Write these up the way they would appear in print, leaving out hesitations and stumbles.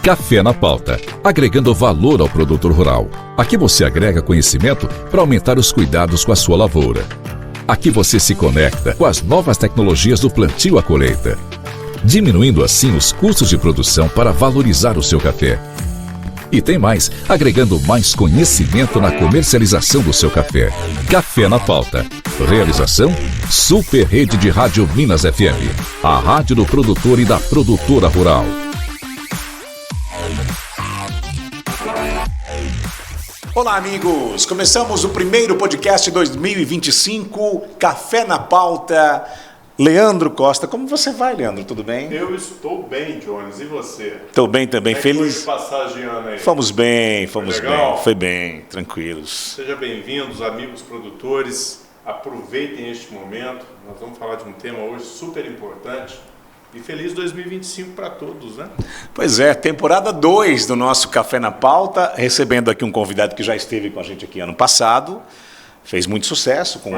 Café na Pauta, agregando valor ao produtor rural. Aqui você agrega conhecimento para aumentar os cuidados com a sua lavoura. Aqui você se conecta com as novas tecnologias do plantio à colheita, diminuindo assim os custos de produção para valorizar o seu café. E tem mais, agregando mais conhecimento na comercialização do seu café. Café na Pauta. Realização: Super Rede de Rádio Minas FM, a rádio do produtor e da produtora rural. Olá, amigos! Começamos o primeiro podcast 2025, Café na Pauta. Leandro Costa, como você vai, Leandro? Tudo bem? Eu estou bem, Jones. E você? Estou bem também, feliz. Foi de passagem, Ana, aí? Fomos bem. Foi bem, tranquilos. Sejam bem-vindos, amigos produtores. Aproveitem este momento. Nós vamos falar de um tema hoje super importante. E feliz 2025 para todos, né? Pois é, temporada 2 do nosso Café na Pauta, recebendo aqui um convidado que já esteve com a gente aqui ano passado, fez muito sucesso com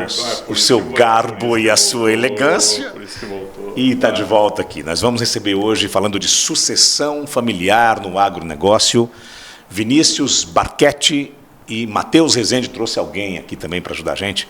o seu garbo e a sua elegância, por isso que voltou. E está de volta aqui. Nós vamos receber hoje, falando de sucessão familiar no agronegócio, Vinícius Barchetti e Matheus Rezende. Trouxe alguém aqui também para ajudar a gente,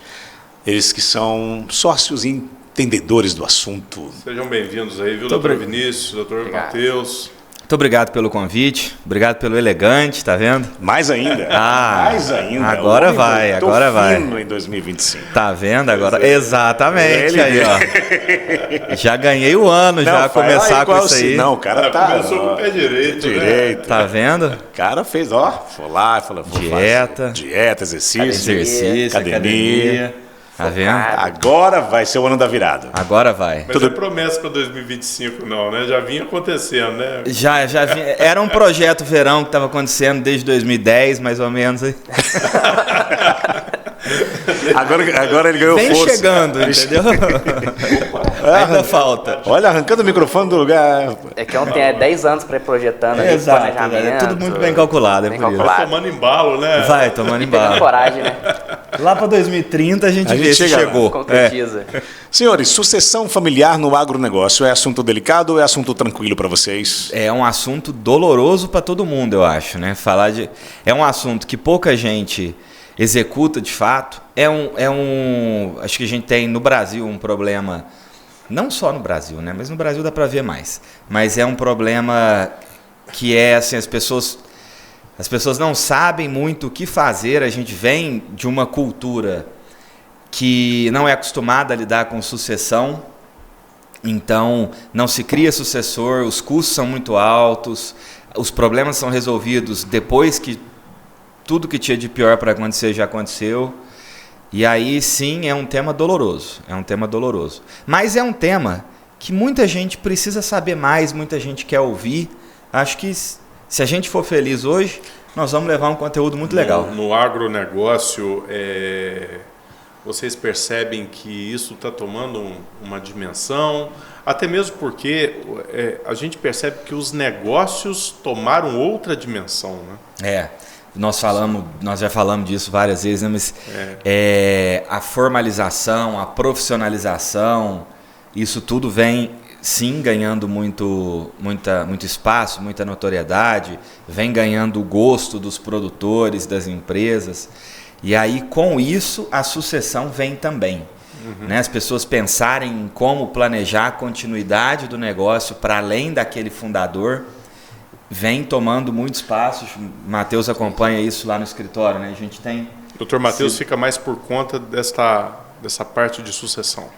eles que são sócios e entendedores do assunto. Sejam bem-vindos aí, viu, doutor Vinícius, doutor Matheus. Muito obrigado pelo convite, obrigado pelo elegante, tá vendo? Mais ainda, mais ainda. Agora vai, agora vai. Em 2025. Tá vendo agora? Exatamente, aí ó. Já ganhei o ano, já começar com isso aí. Não, o cara tá... Começou com o pé direito. Né? Tá vendo? O cara fez, foi lá, falou... Dieta, exercício, academia. Tá vendo? Agora vai ser o ano da virada. Agora vai. Mas não é promessa para 2025 não, né? Já vinha acontecendo, né? Já vinha. Era um projeto verão que estava acontecendo desde 2010, mais ou menos. Agora ele ganhou Vem força. Chegando, entendeu? Ainda falta. Olha, arrancando o microfone do lugar. É que ontem é 10 anos para-planejamento. É tudo muito bem calculado. Vai tomando embalo, né? Vai tomando embalo. Tem coragem, né? Lá para 2030 a gente vê se chegou. Concretiza. Senhores, sucessão familiar no agronegócio é assunto delicado ou é assunto tranquilo para vocês? É um assunto doloroso para todo mundo, eu acho, né? É um assunto que pouca gente executa de fato. Acho que a gente tem no Brasil um problema, não só no Brasil, né? Mas no Brasil dá para ver mais. Mas é um problema que é assim, as pessoas não sabem muito o que fazer. A gente vem de uma cultura que não é acostumada a lidar com sucessão, então não se cria sucessor, os custos são muito altos, os problemas são resolvidos depois que tudo que tinha de pior para acontecer já aconteceu. E aí sim é um tema doloroso, Mas é um tema que muita gente precisa saber mais, muita gente quer ouvir. Acho que se a gente for feliz hoje, nós vamos levar um conteúdo muito legal. No agronegócio, vocês percebem que isso está tomando uma dimensão, até mesmo porque a gente percebe que os negócios tomaram outra dimensão, né? Nós já falamos disso várias vezes, né? Mas a formalização, a profissionalização, isso tudo vem sim ganhando muito espaço, muita notoriedade, vem ganhando o gosto dos produtores, das empresas. E aí, com isso, a sucessão vem também. Né? As pessoas pensarem em como planejar a continuidade do negócio para além daquele fundador, vem tomando muito espaço. Matheus acompanha isso lá no escritório, né? A gente tem... Dr. Matheus fica mais por conta dessa parte de sucessão.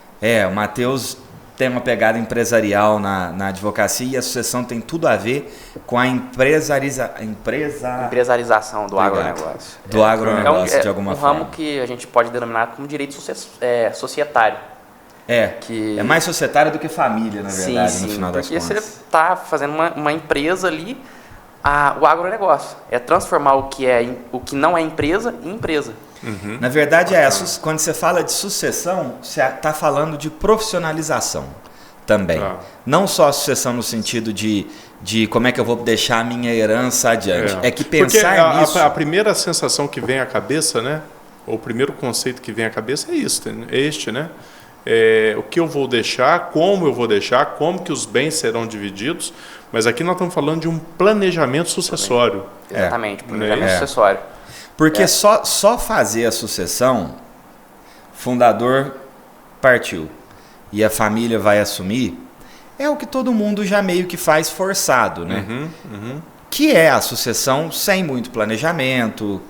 O Matheus tem uma pegada empresarial na advocacia e a sucessão tem tudo a ver com a empresarização do agronegócio. Do agronegócio, de alguma forma. É um ramo que a gente pode denominar como direito societário. É mais societário do que família, na verdade, no final das contas. Porque você está fazendo uma empresa ali, o agronegócio. É transformar o que não é empresa em empresa. Na verdade, quando você fala de sucessão, você está falando de profissionalização também. Não só a sucessão no sentido de como é que eu vou deixar a minha herança adiante. É que pensar nisso... A primeira sensação que vem à cabeça, né? O primeiro conceito que vem à cabeça é este, né? o que eu vou deixar, como que os bens serão divididos, mas aqui nós estamos falando de um planejamento sucessório. Exatamente, planejamento sucessório. Porque só fazer a sucessão, fundador partiu e a família vai assumir, é o que todo mundo já meio que faz forçado, né? Que é a sucessão sem muito planejamento.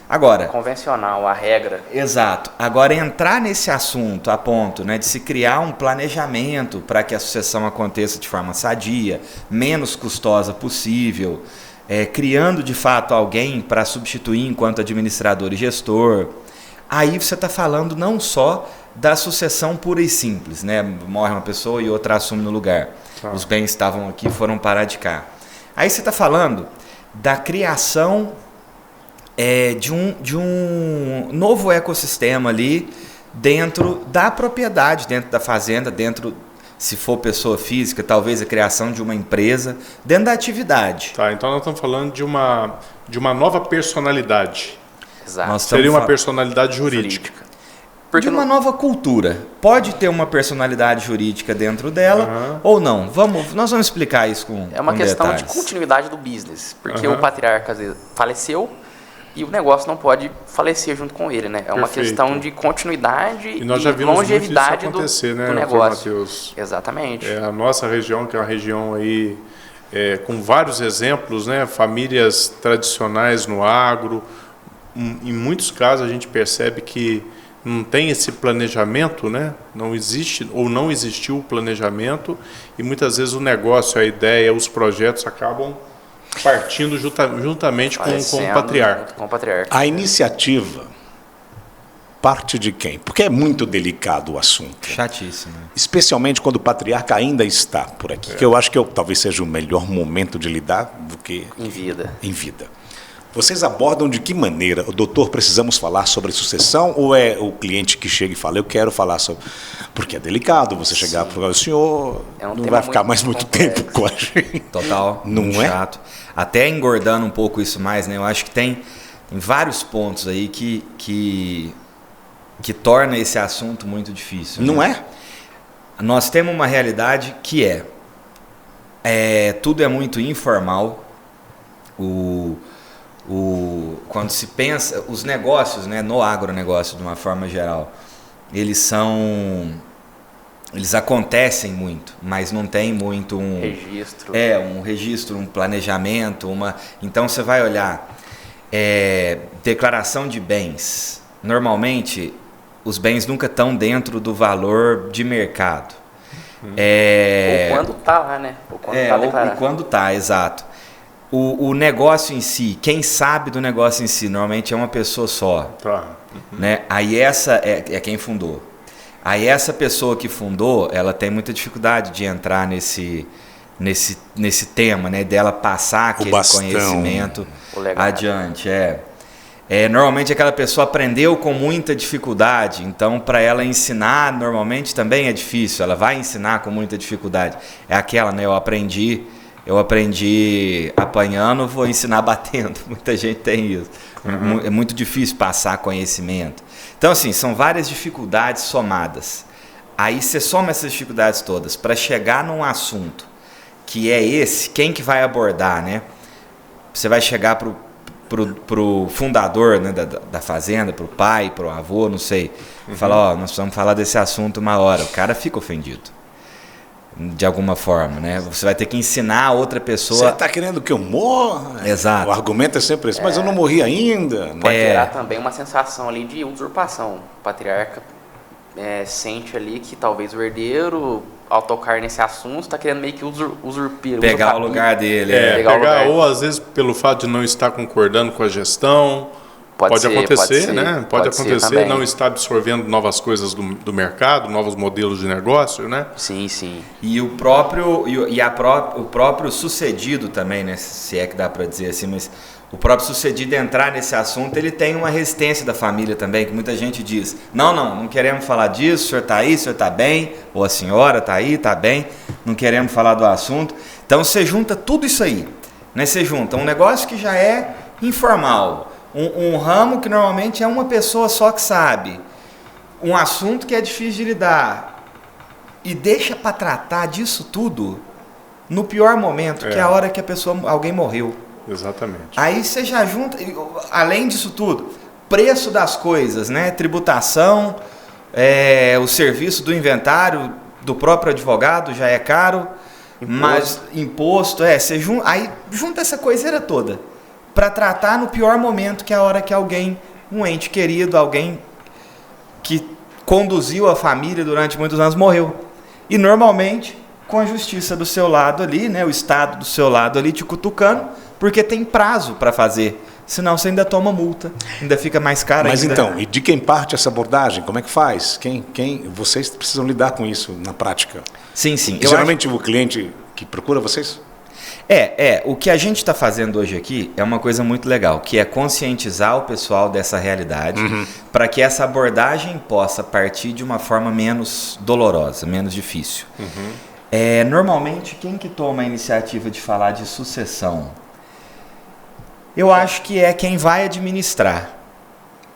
Agora, convencional, a regra. Exato. Agora, entrar nesse assunto a ponto, né, de se criar um planejamento para que a sucessão aconteça de forma sadia, menos custosa possível, criando de fato alguém para substituir enquanto administrador e gestor, aí você está falando não só da sucessão pura e simples, né? Morre uma pessoa e outra assume no lugar. Os bens estavam aqui e foram parar de cá. Aí você está falando da criação de um novo ecossistema ali dentro da propriedade, dentro da fazenda, dentro, se for pessoa física, talvez a criação de uma empresa, dentro da atividade. Tá, então nós estamos falando de uma nova personalidade. Exato. Seria uma personalidade jurídica. De uma nova cultura. Pode ter uma personalidade jurídica dentro dela ou não. Nós vamos explicar isso com É uma questão detalhes. de continuidade do business, porque o patriarca às vezes faleceu e o negócio não pode falecer junto com ele, né? É uma questão de continuidade e nós já vimos longevidade muito isso acontecer, do negócio. Matheus? Exatamente. A nossa região, que é uma região aí com vários exemplos, né? Famílias tradicionais no agro. Em muitos casos a gente percebe que não tem esse planejamento, né? Não existe ou não existiu o planejamento e muitas vezes o negócio, a ideia, os projetos acabam partindo juntamente com o patriarca. Com o patriarca. A iniciativa parte de quem? Porque é muito delicado o assunto. Chatíssimo. Especialmente quando o patriarca ainda está por aqui, que eu acho que talvez seja o melhor momento de lidar do que em vida. Vocês abordam de que maneira? O doutor, precisamos falar sobre sucessão ou é o cliente que chega e fala, eu quero falar sobre... Porque é delicado você chegar para o senhor, não vai ficar mais muito tempo com a gente. Total, não é? Chato. Até engordando um pouco isso mais, né? Eu acho que tem vários pontos aí que torna esse assunto muito difícil. Não né? Nós temos uma realidade que tudo é muito informal. Quando se pensa, os negócios, né, no agronegócio de uma forma geral, eles acontecem muito, mas não tem muito um registro, um planejamento, então você vai olhar declaração de bens. Normalmente os bens nunca estão dentro do valor de mercado. Ou quando está lá, né? Ou quando está, exato. O negócio em si, quem sabe do negócio em si, normalmente é uma pessoa só. Né? Aí essa é quem fundou. Aí essa pessoa que fundou, ela tem muita dificuldade de entrar nesse tema, né? Dela passar aquele conhecimento adiante. Normalmente aquela pessoa aprendeu com muita dificuldade, então para ela ensinar normalmente também é difícil, ela vai ensinar com muita dificuldade. É aquela, né? Eu aprendi apanhando, vou ensinar batendo. Muita gente tem isso. É muito difícil passar conhecimento. Então, assim, são várias dificuldades somadas. Aí você soma essas dificuldades todas para chegar num assunto que é esse, quem que vai abordar, né? Você vai chegar pro fundador, né, da fazenda, pro pai, pro avô, não sei. Falar, nós precisamos falar desse assunto uma hora. O cara fica ofendido. De alguma forma, né? Você vai ter que ensinar a outra pessoa... Você está querendo que eu morra? Exato. O argumento é sempre esse, mas eu não morri ainda. Pode gerar também uma sensação ali de usurpação. O patriarca sente ali que talvez o herdeiro, ao tocar nesse assunto, está querendo meio que pegar o lugar dele. Ou às vezes pelo fato de não estar concordando com a gestão... Pode acontecer, né? Pode acontecer, não estar absorvendo novas coisas do mercado, novos modelos de negócio, né? Sim, sim. E o próprio sucedido também, né? Se é que dá para dizer assim, mas o próprio sucedido entrar nesse assunto, ele tem uma resistência da família também, que muita gente diz, não queremos falar disso, o senhor está aí, o senhor está bem, ou a senhora está aí, está bem, não queremos falar do assunto. Então você junta tudo isso aí, né? Você junta um negócio que já é informal, um ramo que normalmente é uma pessoa só que sabe. um assunto que é difícil de lidar e deixa para tratar disso tudo no pior momento, que é a hora que alguém morreu. Exatamente. Aí você já junta, além disso tudo, preço das coisas, né? Tributação, o serviço do inventário do próprio advogado já é caro, mas imposto, você aí junta essa coiseira toda para tratar no pior momento, que é a hora que alguém, um ente querido, alguém que conduziu a família durante muitos anos, morreu. E normalmente com a justiça do seu lado ali, né, o Estado do seu lado ali te cutucando, porque tem prazo para fazer. Senão você ainda toma multa, ainda fica mais caro. Mas ainda. então, e de quem parte essa abordagem? Como é que faz? Vocês precisam lidar com isso na prática? Sim. Geralmente o cliente que procura vocês? O que a gente está fazendo hoje aqui é uma coisa muito legal, que é conscientizar o pessoal dessa realidade, para que essa abordagem possa partir de uma forma menos dolorosa, menos difícil. Normalmente, quem que toma a iniciativa de falar de sucessão? Eu acho que é quem vai administrar.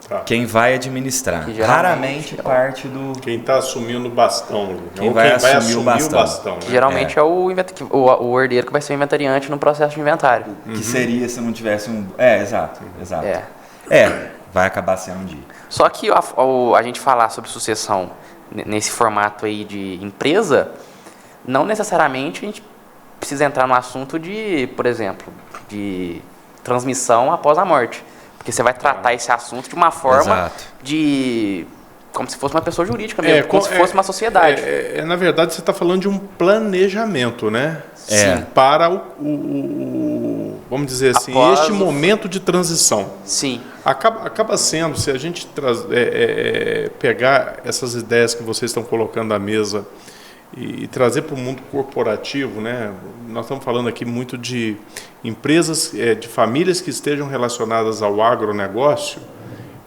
Tá. Quem vai administrar. Raramente parte do... Quem está assumindo o bastão. Quem vai assumir o bastão. Né? Que geralmente é o herdeiro que vai ser o inventariante no processo de inventário. Que seria se não tivesse um... exato. Vai acabar sendo um dia. Só que a gente falar sobre sucessão nesse formato aí de empresa, não necessariamente a gente precisa entrar no assunto de, por exemplo, de transmissão após a morte. Porque você vai tratar esse assunto de uma forma como se fosse uma pessoa jurídica mesmo, como se fosse uma sociedade. Na verdade, você está falando de um planejamento, né? Sim. Para vamos dizer assim, este momento de transição. Sim. Acaba sendo, se a gente pegar essas ideias que vocês estão colocando à mesa e trazer para o mundo corporativo, né? Nós estamos falando aqui muito de empresas, de famílias que estejam relacionadas ao agronegócio,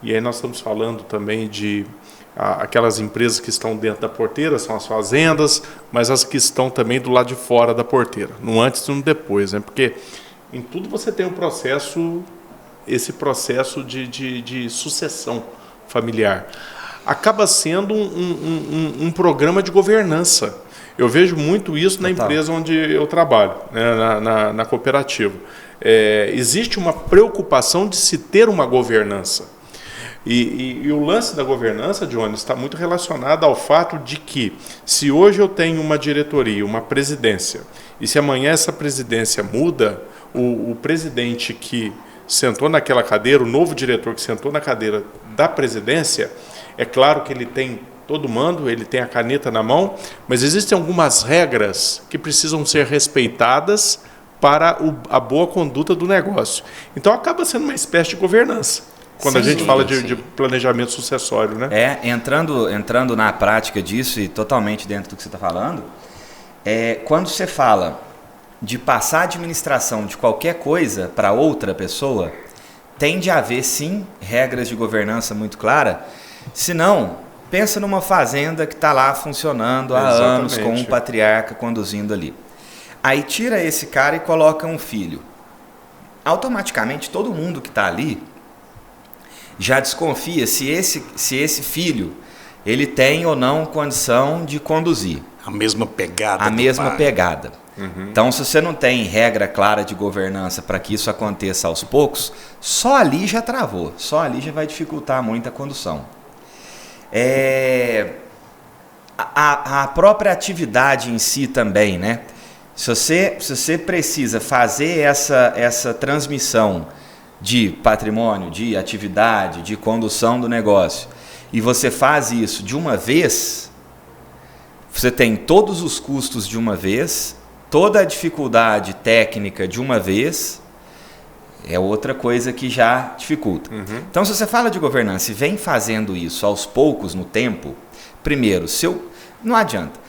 e aí nós estamos falando também de aquelas empresas que estão dentro da porteira, são as fazendas, mas as que estão também do lado de fora da porteira, no antes e no depois, né? Porque em tudo você tem esse processo de sucessão familiar. Acaba sendo um programa de governança. Eu vejo muito isso na empresa onde eu trabalho, né, na cooperativa. Existe uma preocupação de se ter uma governança. E o lance da governança, Jones, está muito relacionado ao fato de que, se hoje eu tenho uma diretoria, uma presidência, e se amanhã essa presidência muda, o presidente que sentou naquela cadeira, o novo diretor que sentou na cadeira da presidência, é claro que ele tem todo o mando, ele tem a caneta na mão, mas existem algumas regras que precisam ser respeitadas para a boa conduta do negócio. Então acaba sendo uma espécie de governança, quando a gente fala de planejamento sucessório, né? Entrando na prática disso e totalmente dentro do que você está falando, quando você fala de passar a administração de qualquer coisa para outra pessoa, tem de haver sim regras de governança muito claras. Se não, pensa numa fazenda que está lá funcionando há anos, com um patriarca conduzindo ali. Aí tira esse cara e coloca um filho. Automaticamente todo mundo que está ali já desconfia se esse filho ele tem ou não condição de conduzir. A mesma pegada. A mesma pegada. Então, se você não tem regra clara de governança para que isso aconteça aos poucos, só ali já travou, só ali já vai dificultar muito a condução. A própria atividade em si também, né? Se você precisa fazer essa transmissão de patrimônio, de atividade, de condução do negócio, e você faz isso de uma vez, você tem todos os custos de uma vez, toda a dificuldade técnica de uma vez, é outra coisa que já dificulta. Então, se você fala de governança e vem fazendo isso aos poucos no tempo, primeiro, não adianta.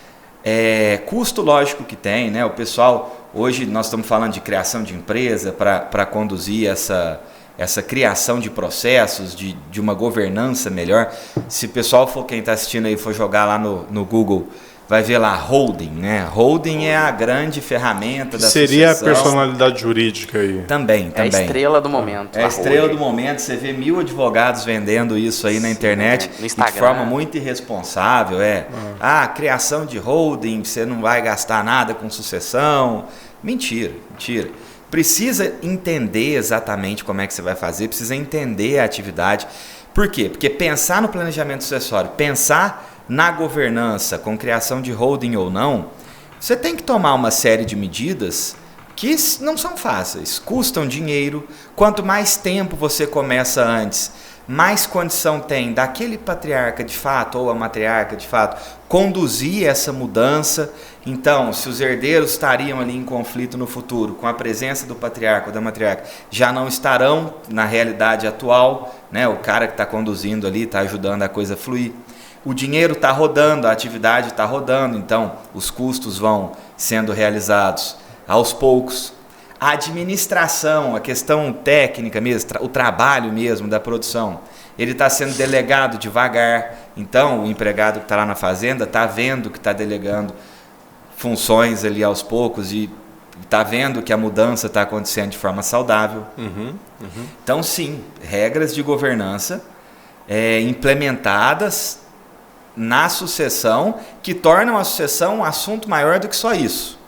Custo lógico que tem, né? O pessoal, hoje nós estamos falando de criação de empresa para conduzir essa criação de processos, de uma governança melhor. Se o pessoal quem está assistindo aí for jogar lá no Google vai ver lá holding, né? Holding é a grande ferramenta da Seria sucessão. a personalidade jurídica aí. Também. É a estrela do momento. É a estrela do momento. Você vê 1000 advogados vendendo isso aí na internet no Instagram. de forma muito irresponsável. Criação de holding, você não vai gastar nada com sucessão. Mentira. Precisa entender exatamente como é que você vai fazer, precisa entender a atividade. Por quê? Porque pensar no planejamento sucessório, pensar na governança, com criação de holding ou não, você tem que tomar uma série de medidas que não são fáceis, custam dinheiro. Quanto mais tempo você começa antes, mais condição tem daquele patriarca de fato ou a matriarca de fato conduzir essa mudança. Então, se os herdeiros estariam ali em conflito no futuro, com a presença do patriarca ou da matriarca, já não estarão na realidade atual, né? O cara que está conduzindo ali, está ajudando a coisa a fluir. O dinheiro está rodando, a atividade está rodando, então os custos vão sendo realizados aos poucos. A administração, a questão técnica mesmo, o trabalho mesmo da produção, ele está sendo delegado devagar. Então, o empregado que está lá na fazenda está vendo que está delegando funções ali aos poucos e está vendo que a mudança está acontecendo de forma saudável. Então, sim, regras de governança implementadas na sucessão que tornam a sucessão um assunto maior do que só isso.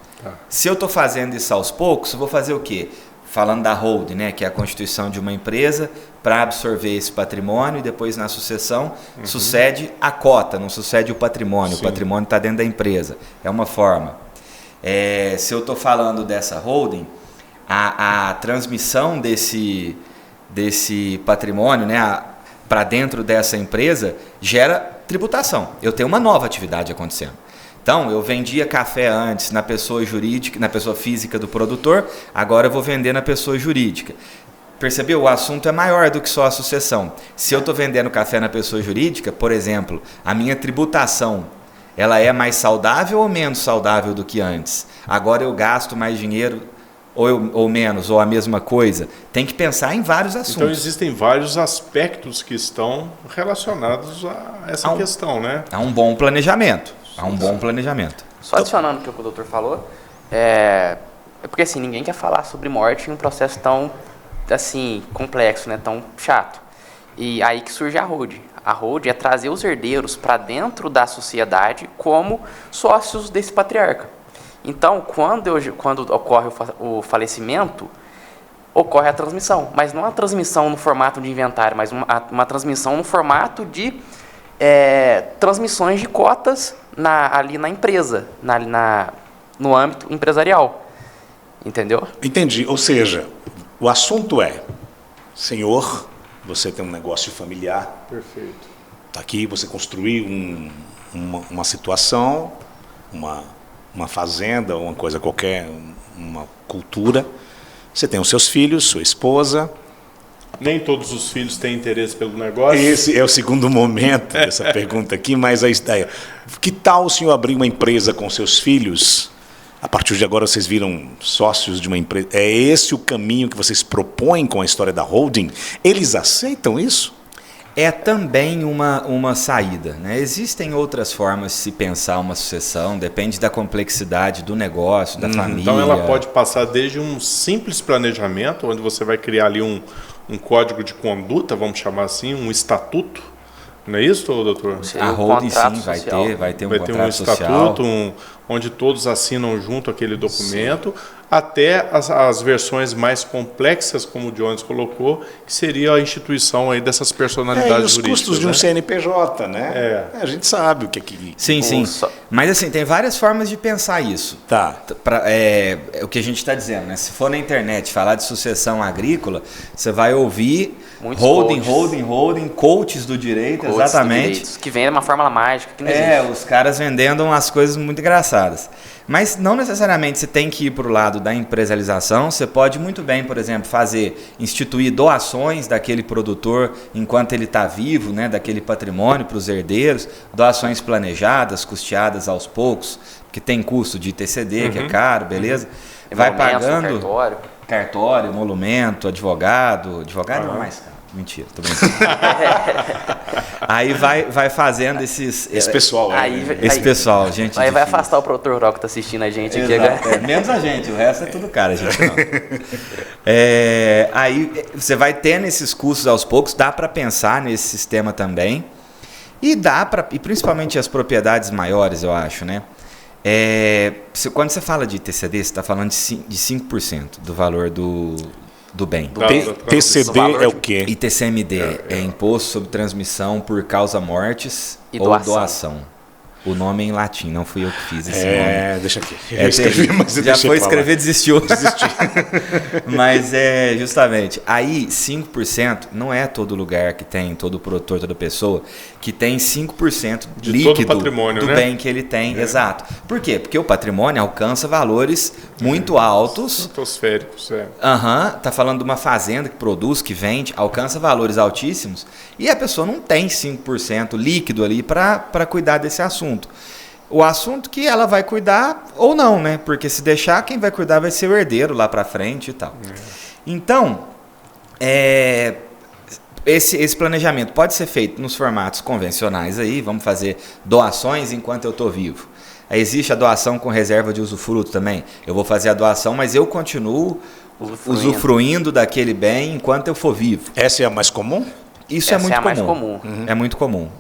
Se eu estou fazendo isso aos poucos, eu vou fazer o quê? Falando da holding, né, que é a constituição de uma empresa para absorver esse patrimônio e depois na sucessão sucede a cota, não sucede o patrimônio. Sim. O patrimônio está dentro da empresa. É uma forma. Se eu estou falando dessa holding, a transmissão desse patrimônio, né, para dentro dessa empresa gera tributação. Eu tenho uma nova atividade acontecendo. Então, eu vendia café antes na pessoa jurídica, na pessoa física do produtor, agora eu vou vender na pessoa jurídica. Percebeu? O assunto é maior do que só a sucessão. Se eu estou vendendo café na pessoa jurídica, por exemplo, a minha tributação, ela é mais saudável ou menos saudável do que antes? Agora eu gasto mais dinheiro ou menos, ou a mesma coisa? Tem que pensar em vários assuntos. Então existem vários aspectos que estão relacionados a essa questão, né? Há um bom planejamento. Só adicionando o que o doutor falou, é porque assim, ninguém quer falar sobre morte em um processo tão assim, complexo, né? Tão chato. E aí que surge a holding. A holding é trazer os herdeiros para dentro da sociedade como sócios desse patriarca. Então, quando ocorre o falecimento, ocorre a transmissão. Mas não a transmissão no formato de inventário, mas uma transmissão no formato de transmissões de cotas ali na empresa, no âmbito empresarial. Entendeu? Entendi. Ou seja, o assunto é, senhor, você tem um negócio familiar. Perfeito. Está aqui, você construiu uma situação, uma fazenda, uma coisa qualquer, uma cultura. Você tem os seus filhos, sua esposa. Nem todos os filhos têm interesse pelo negócio. Esse é o segundo momento dessa pergunta aqui, mas a ideia. Que tal o senhor abrir uma empresa com seus filhos? A partir de agora vocês viram sócios de uma empresa. É esse o caminho que vocês propõem com a história da holding? Eles aceitam isso? É também uma saída, né? Existem outras formas de se pensar uma sucessão, depende da complexidade do negócio, da família. Então ela pode passar desde um simples planejamento, onde você vai criar ali um código de conduta, vamos chamar assim, um estatuto. Não é isso, doutor? A holding sim vai ter um contrato social. Estatuto, onde todos assinam junto aquele documento, até as versões mais complexas, como o Jones colocou, que seria a instituição aí dessas personalidades jurídicas. E os custos de um CNPJ, né? A gente sabe o que é que... Sim. Mas assim, tem várias formas de pensar isso. Tá. O que a gente está dizendo, né? Se for na internet falar de sucessão agrícola, você vai ouvir muitos holding, coaches do direito, exatamente. Que vendem uma fórmula mágica. Que não existe. Os caras vendendo umas coisas muito engraçadas. Mas não necessariamente você tem que ir para o lado da empresarialização. Você pode muito bem, por exemplo, instituir doações daquele produtor enquanto ele está vivo, né, daquele patrimônio para os herdeiros, doações planejadas, custeadas aos poucos, que tem custo de ITCD, que é caro, beleza? Vai pagando cartório, emolumento, advogado não é mais caro. Mentira, tô brincando. Aí vai fazendo Esse pessoal esse pessoal, gente. Aí vai difícil. afastar o produtor rural que tá assistindo a gente aqui Exato, agora. menos a gente, o resto é tudo cara, gente. Não. Aí você vai tendo esses custos aos poucos, dá para pensar nesse sistema também. E e principalmente as propriedades maiores, eu acho, né? Quando você fala de TCD, você está falando de 5% do valor do bem. TCD é o quê? E TCMD é Imposto sobre Transmissão por Causa Mortis E ou doação. doação. O nome é em latim, não fui eu que fiz esse nome. Deixa aqui. Eu escrevi, mas eu já deixei foi pra lá. escrever, desistiu. Mas justamente, aí 5% não é todo lugar que tem, todo produtor, toda pessoa, que tem 5% De líquido todo o patrimônio, do né? bem que ele tem. Exato. Por quê? Porque o patrimônio alcança valores muito altos. Estratosféricos, Tá falando de uma fazenda que produz, que vende, alcança valores altíssimos e a pessoa não tem 5% líquido ali para cuidar desse assunto. O assunto que ela vai cuidar ou não, né? Porque se deixar, quem vai cuidar vai ser o herdeiro lá para frente e tal. Então, esse planejamento pode ser feito nos formatos convencionais aí, vamos fazer doações enquanto eu estou vivo. Aí existe a doação com reserva de usufruto também. Eu vou fazer a doação, mas eu continuo usufruindo daquele bem enquanto eu for vivo. Essa é a mais comum? Isso Essa é muito é a mais comum. comum. É muito comum,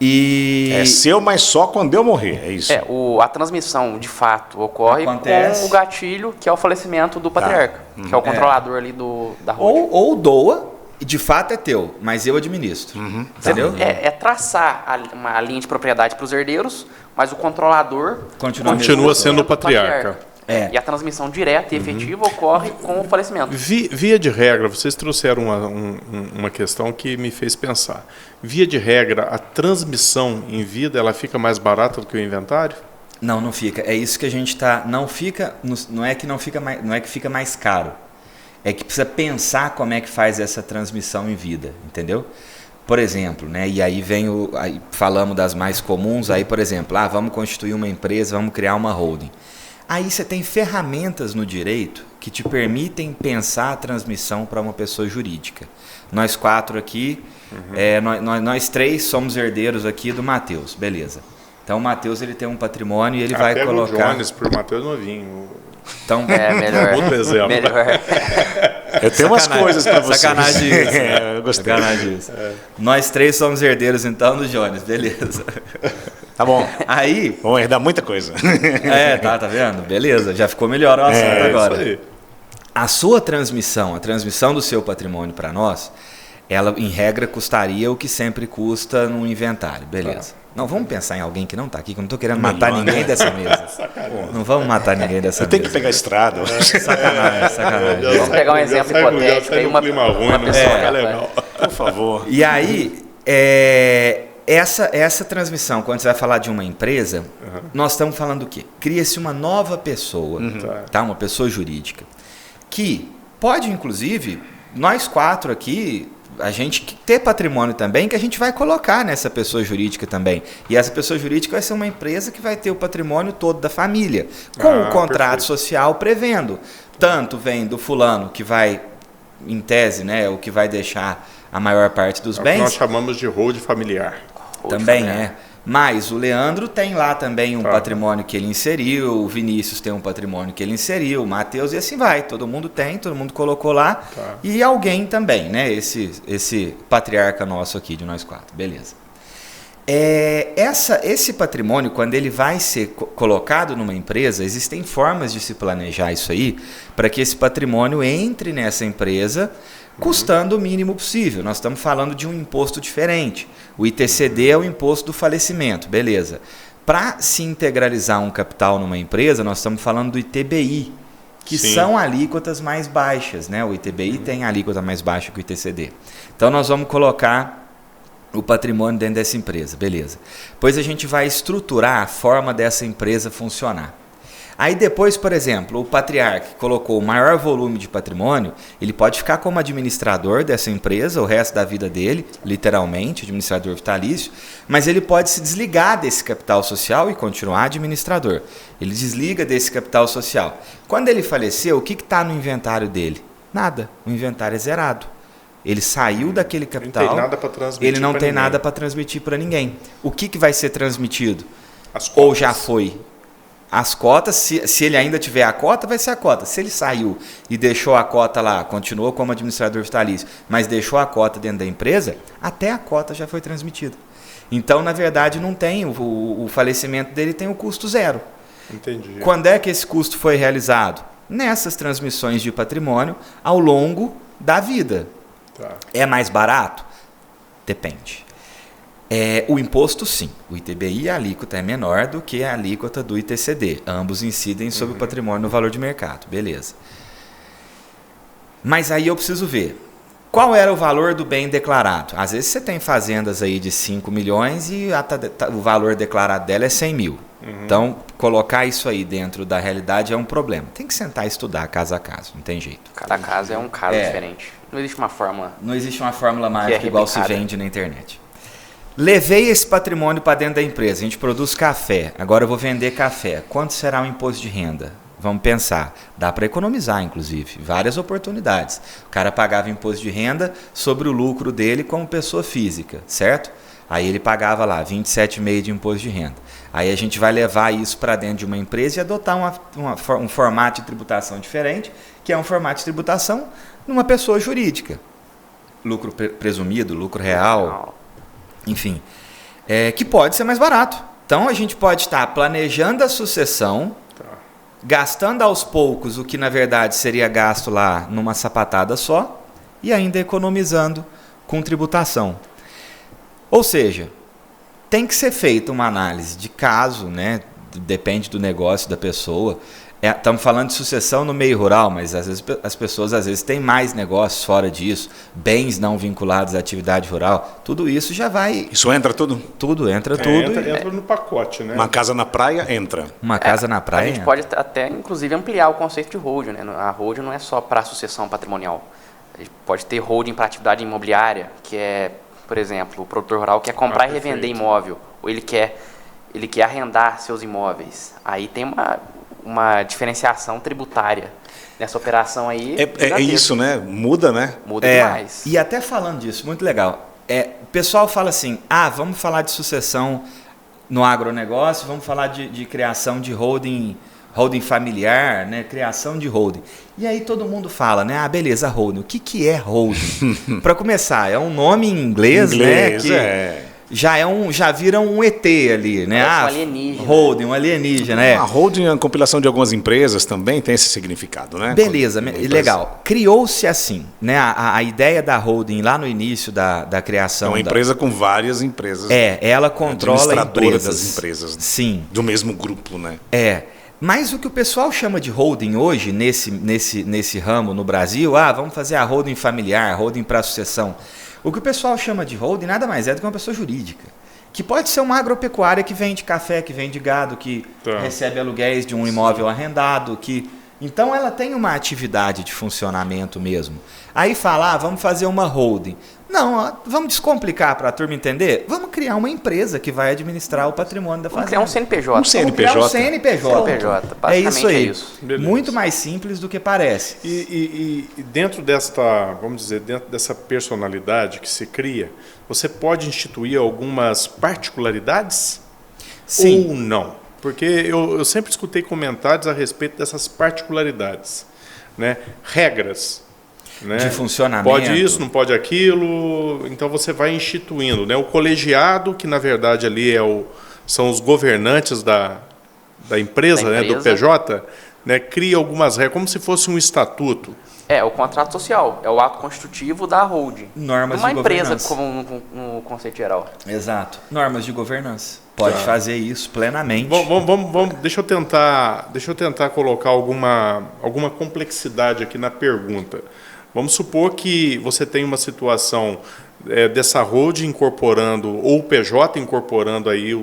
E É seu, mas só quando eu morrer, é isso? A transmissão, de fato, ocorre Acontece. com o gatilho, que é o falecimento do patriarca, que é o controlador ali da roda. ou doa, e de fato é teu, mas eu administro. Entendeu? É traçar uma linha de propriedade para os herdeiros, mas o controlador Continua sendo o patriarca. E a transmissão direta e efetiva ocorre com o falecimento. Via de regra, vocês trouxeram uma questão que me fez pensar. Via de regra, a transmissão em vida ela fica mais barata do que o inventário? Não fica. É isso que a gente está. Não é que fica mais caro. É que precisa pensar como é que faz essa transmissão em vida, entendeu? Por exemplo, né? E aí aí falamos das mais comuns. Aí, por exemplo, vamos constituir uma empresa, vamos criar uma holding. Aí você tem ferramentas no direito que te permitem pensar a transmissão para uma pessoa jurídica. Nós 4 aqui, nós 3 somos herdeiros aqui do Matheus, beleza. Então o Matheus ele tem um patrimônio e ele vai colocar... Pega o Jones pro Matheus novinho. Então, Melhor. Outro exemplo. Melhor. Eu tenho umas coisas para vocês. Sacanagem isso. Eu gostei. Sacanagem isso. Nós 3 somos herdeiros então do Jones, beleza. Tá bom. Aí... Vamos herdar muita coisa. tá vendo? Beleza, já ficou melhor o assunto agora. Isso aí. A sua transmissão, a transmissão do seu patrimônio para nós, ela em regra custaria o que sempre custa no inventário, beleza. Não, vamos pensar em alguém que não está aqui, que eu não estou querendo matar ninguém dessa mesa. Não vamos matar ninguém dessa mesa. Tem que pegar a estrada. Sacanagem. Vamos pegar um exemplo hipotético aí, uma pessoa. Legal. Por favor. E aí, essa transmissão, quando você vai falar de uma empresa, nós estamos falando do quê? Cria-se uma nova pessoa, uma pessoa jurídica, que pode, inclusive, nós 4 aqui, a gente ter patrimônio também, que a gente vai colocar nessa pessoa jurídica também. E essa pessoa jurídica vai ser uma empresa que vai ter o patrimônio todo da família, com o contrato social prevendo. Tanto vem do fulano que vai, em tese, né, o que vai deixar a maior parte dos bens. Nós chamamos de hold familiar. Também é. Mas o Leandro tem lá também um patrimônio que ele inseriu, o Vinícius tem um patrimônio que ele inseriu, o Matheus, e assim vai. Todo mundo tem, todo mundo colocou lá. E alguém também, né? Esse patriarca nosso aqui, de nós 4. Beleza. Esse patrimônio, quando ele vai ser colocado numa empresa, existem formas de se planejar isso aí, para que esse patrimônio entre nessa empresa custando o mínimo possível. Nós estamos falando de um imposto diferente. O ITCD é o imposto do falecimento, beleza. Para se integralizar um capital numa empresa, nós estamos falando do ITBI, que são alíquotas mais baixas, né? O ITBI tem alíquota mais baixa que o ITCD. Então nós vamos colocar o patrimônio dentro dessa empresa, beleza. Depois a gente vai estruturar a forma dessa empresa funcionar. Aí depois, por exemplo, o patriarca que colocou o maior volume de patrimônio, ele pode ficar como administrador dessa empresa o resto da vida dele, literalmente, administrador vitalício, mas ele pode se desligar desse capital social e continuar administrador. Ele desliga desse capital social. Quando ele faleceu, o que está no inventário dele? Nada. O inventário é zerado. Ele saiu daquele capital. Não tem nada para transmitir. Ele não pra tem ninguém. nada para transmitir para ninguém. O que vai ser transmitido? As cotas. Ou já foi? As cotas, se ele ainda tiver a cota, vai ser a cota. Se ele saiu e deixou a cota lá, continuou como administrador vitalício, mas deixou a cota dentro da empresa, até a cota já foi transmitida. Então, na verdade, não tem. O falecimento dele tem o custo zero. Entendi. Quando é que esse custo foi realizado? Nessas transmissões de patrimônio ao longo da vida. Tá. É mais barato? Depende. O imposto, sim. O ITBI, a alíquota é menor do que a alíquota do ITCD. Ambos incidem sobre o patrimônio no valor de mercado. Beleza. Mas aí eu preciso ver. Qual era o valor do bem declarado? Às vezes você tem fazendas aí de 5 milhões e o valor declarado dela é 100 mil. Então, colocar isso aí dentro da realidade é um problema. Tem que sentar e estudar caso a caso, não tem jeito. Cada caso é um caso diferente. Não existe uma fórmula. Não existe uma fórmula mágica é igual se replicada. vende na internet. Levei esse patrimônio para dentro da empresa. A gente produz café. Agora eu vou vender café. Quanto será o imposto de renda? Vamos pensar. Dá para economizar, inclusive. Várias oportunidades. O cara pagava imposto de renda sobre o lucro dele como pessoa física, certo? Aí ele pagava lá 27,5% de imposto de renda. Aí a gente vai levar isso para dentro de uma empresa e adotar um formato de tributação diferente, que é um formato de tributação numa pessoa jurídica. Lucro presumido, lucro real, enfim. Que pode ser mais barato. Então a gente pode estar planejando a sucessão, gastando aos poucos o que na verdade seria gasto lá numa sapatada só e ainda economizando com tributação. Ou seja, tem que ser feita uma análise de caso, né? Depende do negócio da pessoa. Estamos falando de sucessão no meio rural, mas às vezes as pessoas têm mais negócios fora disso, bens não vinculados à atividade rural. Tudo isso já vai. Isso entra tudo? Tudo entra tudo. Entra no pacote, né? Uma casa na praia entra. Uma casa na praia. A gente pode até, inclusive, ampliar o conceito de holding, né? A holding não é só para sucessão patrimonial. A gente pode ter holding para atividade imobiliária, que é, por exemplo, o produtor rural quer comprar e revender imóvel, ou ele quer arrendar seus imóveis. Aí tem uma diferenciação tributária nessa operação aí. É isso, né? Muda, né? Muda demais. E até falando disso, muito legal. O pessoal fala assim, vamos falar de sucessão no agronegócio, vamos falar de criação de holding familiar, né? Criação de holding. E aí todo mundo fala, né? Beleza, holding. O que é holding? Para começar, é um nome em inglês, né? Que já vira um ET ali, né? Um alienígena. Holding, um alienígena, né? A holding é a compilação de algumas empresas também, tem esse significado, né? Beleza, legal. Criou-se assim, né? A ideia da holding lá no início da criação. É uma empresa com várias empresas. Ela controla empresas. Das empresas. Sim. Do mesmo grupo, né? Mas o que o pessoal chama de holding hoje, nesse ramo no Brasil, vamos fazer a holding familiar, holding para sucessão. O que o pessoal chama de holding nada mais é do que uma pessoa jurídica. Que pode ser uma agropecuária que vende café, que vende gado, que recebe aluguéis de um imóvel arrendado, Então ela tem uma atividade de funcionamento mesmo. Aí fala, vamos fazer uma holding. Não, vamos descomplicar para a turma entender? Vamos criar uma empresa que vai administrar o patrimônio da fazenda. Vamos criar um CNPJ. Um CNPJ. Vamos criar um CNPJ. Basicamente isso aí. é isso. Beleza. Muito mais simples do que parece. E dentro dessa personalidade que se cria, você pode instituir algumas particularidades? Sim. Ou não? Porque eu sempre escutei comentários a respeito dessas particularidades, né? Regras, né? De funcionamento. Pode isso, não pode aquilo. Então você vai instituindo, né? O colegiado, que na verdade ali são os governantes da empresa, né? Do PJ, né? Cria algumas regras, como se fosse um estatuto. O contrato social, é o ato constitutivo da holding. Normas uma de empresa, governança. como no conceito geral. Exato. Normas de governança. Pode fazer isso plenamente. Deixa eu tentar colocar alguma complexidade aqui na pergunta. Vamos supor que você tem uma situação dessa holding incorporando, ou o PJ incorporando aí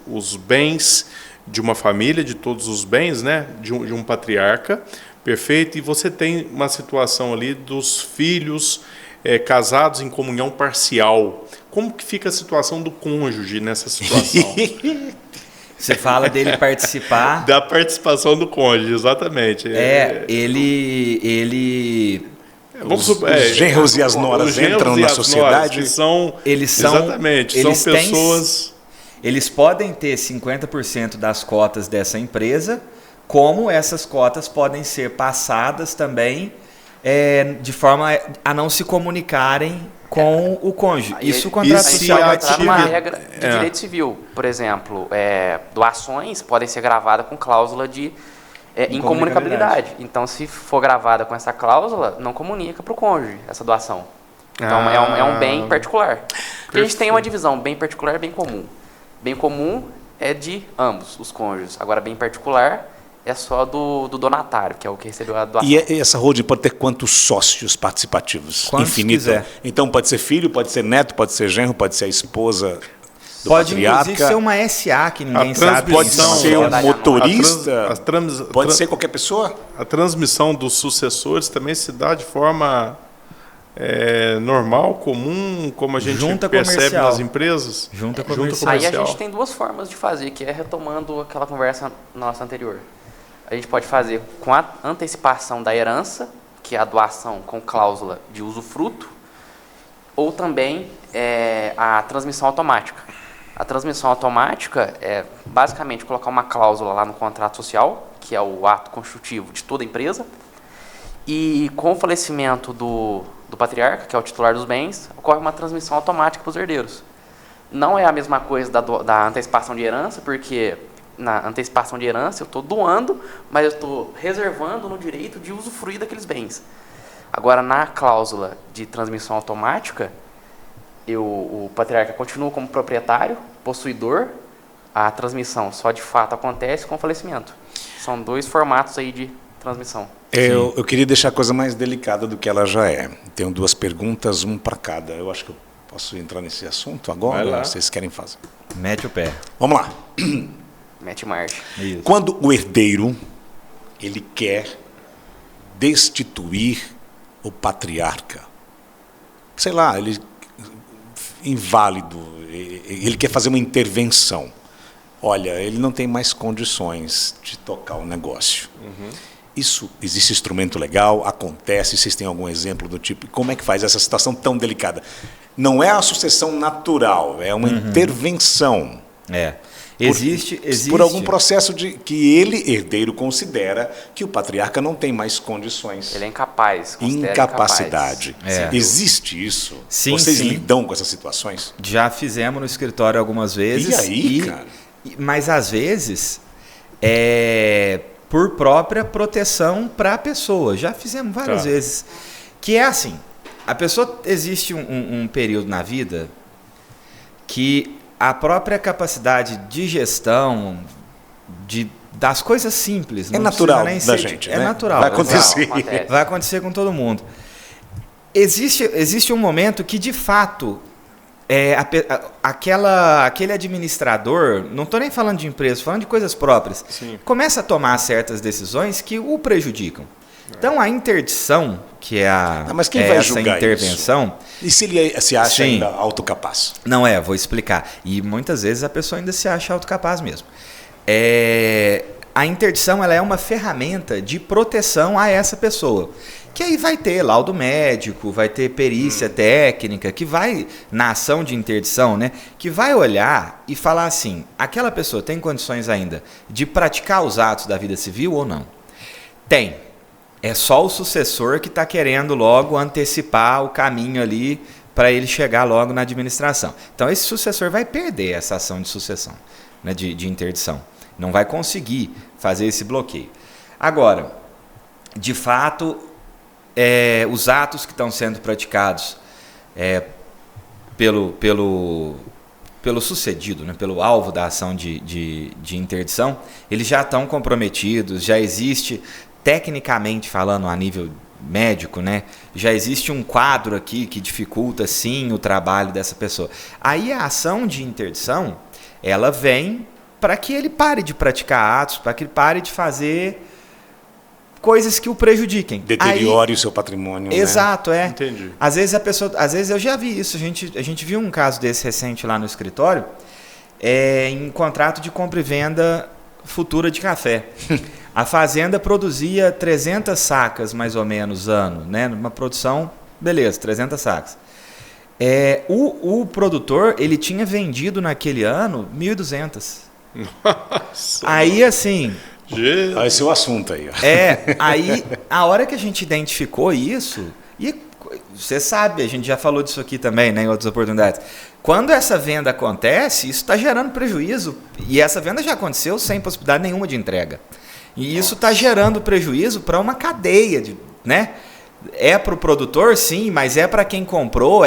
os bens de uma família, de todos os bens, né, de um patriarca, perfeito? E você tem uma situação ali dos filhos casados em comunhão parcial. Como que fica a situação do cônjuge nessa situação? Você fala dele participar... Da participação do cônjuge, exatamente. os genros e as noras entram na sociedade. Exatamente, são pessoas... Eles podem ter 50% das cotas dessa empresa, como essas cotas podem ser passadas também de forma a não se comunicarem com o cônjuge. Isso o contrato social vai entrar numa regra de direito civil. Por exemplo, doações podem ser gravadas com cláusula de incomunicabilidade. Então, se for gravada com essa cláusula, não comunica para o cônjuge essa doação. Então, é um bem particular. Porque a gente tem uma divisão, bem particular e bem comum. Bem comum é de ambos os cônjuges. Agora, bem particular é só do donatário, que é o que recebeu a doação. E essa holding pode ter quantos sócios participativos? Quantos Infinito. quiser. Então pode ser filho, pode ser neto, pode ser genro, pode ser a esposa do pode patriarca. inclusive ser uma SA que ninguém sabe. Pode ser um motorista. Pode ser qualquer pessoa. A transmissão dos sucessores também se dá de forma normal, comum, como a gente percebe comercial. nas empresas. Junta comercial. Aí a gente tem duas formas de fazer, que é retomando aquela conversa nossa anterior. A gente pode fazer com a antecipação da herança, que é a doação com cláusula de usufruto, ou também a transmissão automática. A transmissão automática é basicamente colocar uma cláusula lá no contrato social, que é o ato constitutivo de toda empresa, e com o falecimento do patriarca, que é o titular dos bens, ocorre uma transmissão automática para os herdeiros. Não é a mesma coisa da antecipação de herança, porque na antecipação de herança eu estou doando, mas eu estou reservando no direito de usufruir daqueles bens. Agora, na cláusula de transmissão automática, o patriarca continua como proprietário, possuidor, a transmissão só de fato acontece com o falecimento. São dois formatos aí de transmissão. Eu queria deixar a coisa mais delicada do que ela já é. Tenho duas perguntas, uma para cada. Eu acho que eu posso entrar nesse assunto agora, ou vocês querem fazer? Mete o pé. Vamos lá. Mete marcha. Isso. Quando o herdeiro ele quer destituir o patriarca, sei lá, ele inválido, ele quer fazer uma intervenção. Olha, ele não tem mais condições de tocar o negócio. Isso, existe instrumento legal, acontece, vocês têm algum exemplo do tipo? Como é que faz essa situação tão delicada? Não é a sucessão natural, é uma intervenção. Existe por algum processo que ele, herdeiro, considera que o patriarca não tem mais condições. Ele é incapaz. Incapacidade. Existe isso? Sim, Vocês sim. lidam com essas situações? Já fizemos no escritório algumas vezes. E aí, cara? Mas às vezes por própria proteção para a pessoa. Já fizemos várias vezes. Que é assim, a pessoa, existe um período na vida que a própria capacidade de gestão das coisas simples. É não natural nem da ser, gente, é né? natural. Vai acontecer. Vai acontecer com todo mundo. Existe um momento que, de fato, aquele administrador, não estou nem falando de empresa, estou falando de coisas próprias, começa a tomar certas decisões que o prejudicam. Então, a interdição, que é mas quem vai essa julgar intervenção... Isso? E se ele se acha ainda autocapaz? Não vou explicar. E muitas vezes a pessoa ainda se acha autocapaz mesmo. A interdição ela é uma ferramenta de proteção a essa pessoa. Que aí vai ter laudo médico, vai ter perícia técnica, que vai, na ação de interdição, né, que vai olhar e falar assim, aquela pessoa tem condições ainda de praticar os atos da vida civil ou não? Tem. É só o sucessor que está querendo logo antecipar o caminho ali para ele chegar logo na administração. Então, esse sucessor vai perder essa ação de sucessão, né, de interdição. Não vai conseguir fazer esse bloqueio. Agora, de fato, os atos que estão sendo praticados pelo sucedido, né, pelo alvo da ação de interdição, eles já estão comprometidos, já existe... Tecnicamente falando, a nível médico, né, já existe um quadro aqui que dificulta, sim, o trabalho dessa pessoa. Aí a ação de interdição, ela vem para que ele pare de praticar atos, para que ele pare de fazer coisas que o prejudiquem. Deteriore o seu patrimônio. Exato, né? Entendi. Às vezes eu já vi isso, a gente viu um caso desse recente lá no escritório, em contrato de compra e venda futura de café. A fazenda produzia 300 sacas, mais ou menos, ano, né? Uma produção, beleza, 300 sacas. O produtor, ele tinha vendido naquele ano 1.200. Nossa. Aí, assim... Esse é o assunto aí. Aí a hora que a gente identificou isso, e você sabe, a gente já falou disso aqui também, né, em outras oportunidades. Quando essa venda acontece, isso está gerando prejuízo. E essa venda já aconteceu sem possibilidade nenhuma de entrega. E isso está gerando prejuízo para uma cadeia, né? É para o produtor, sim, mas é para quem comprou,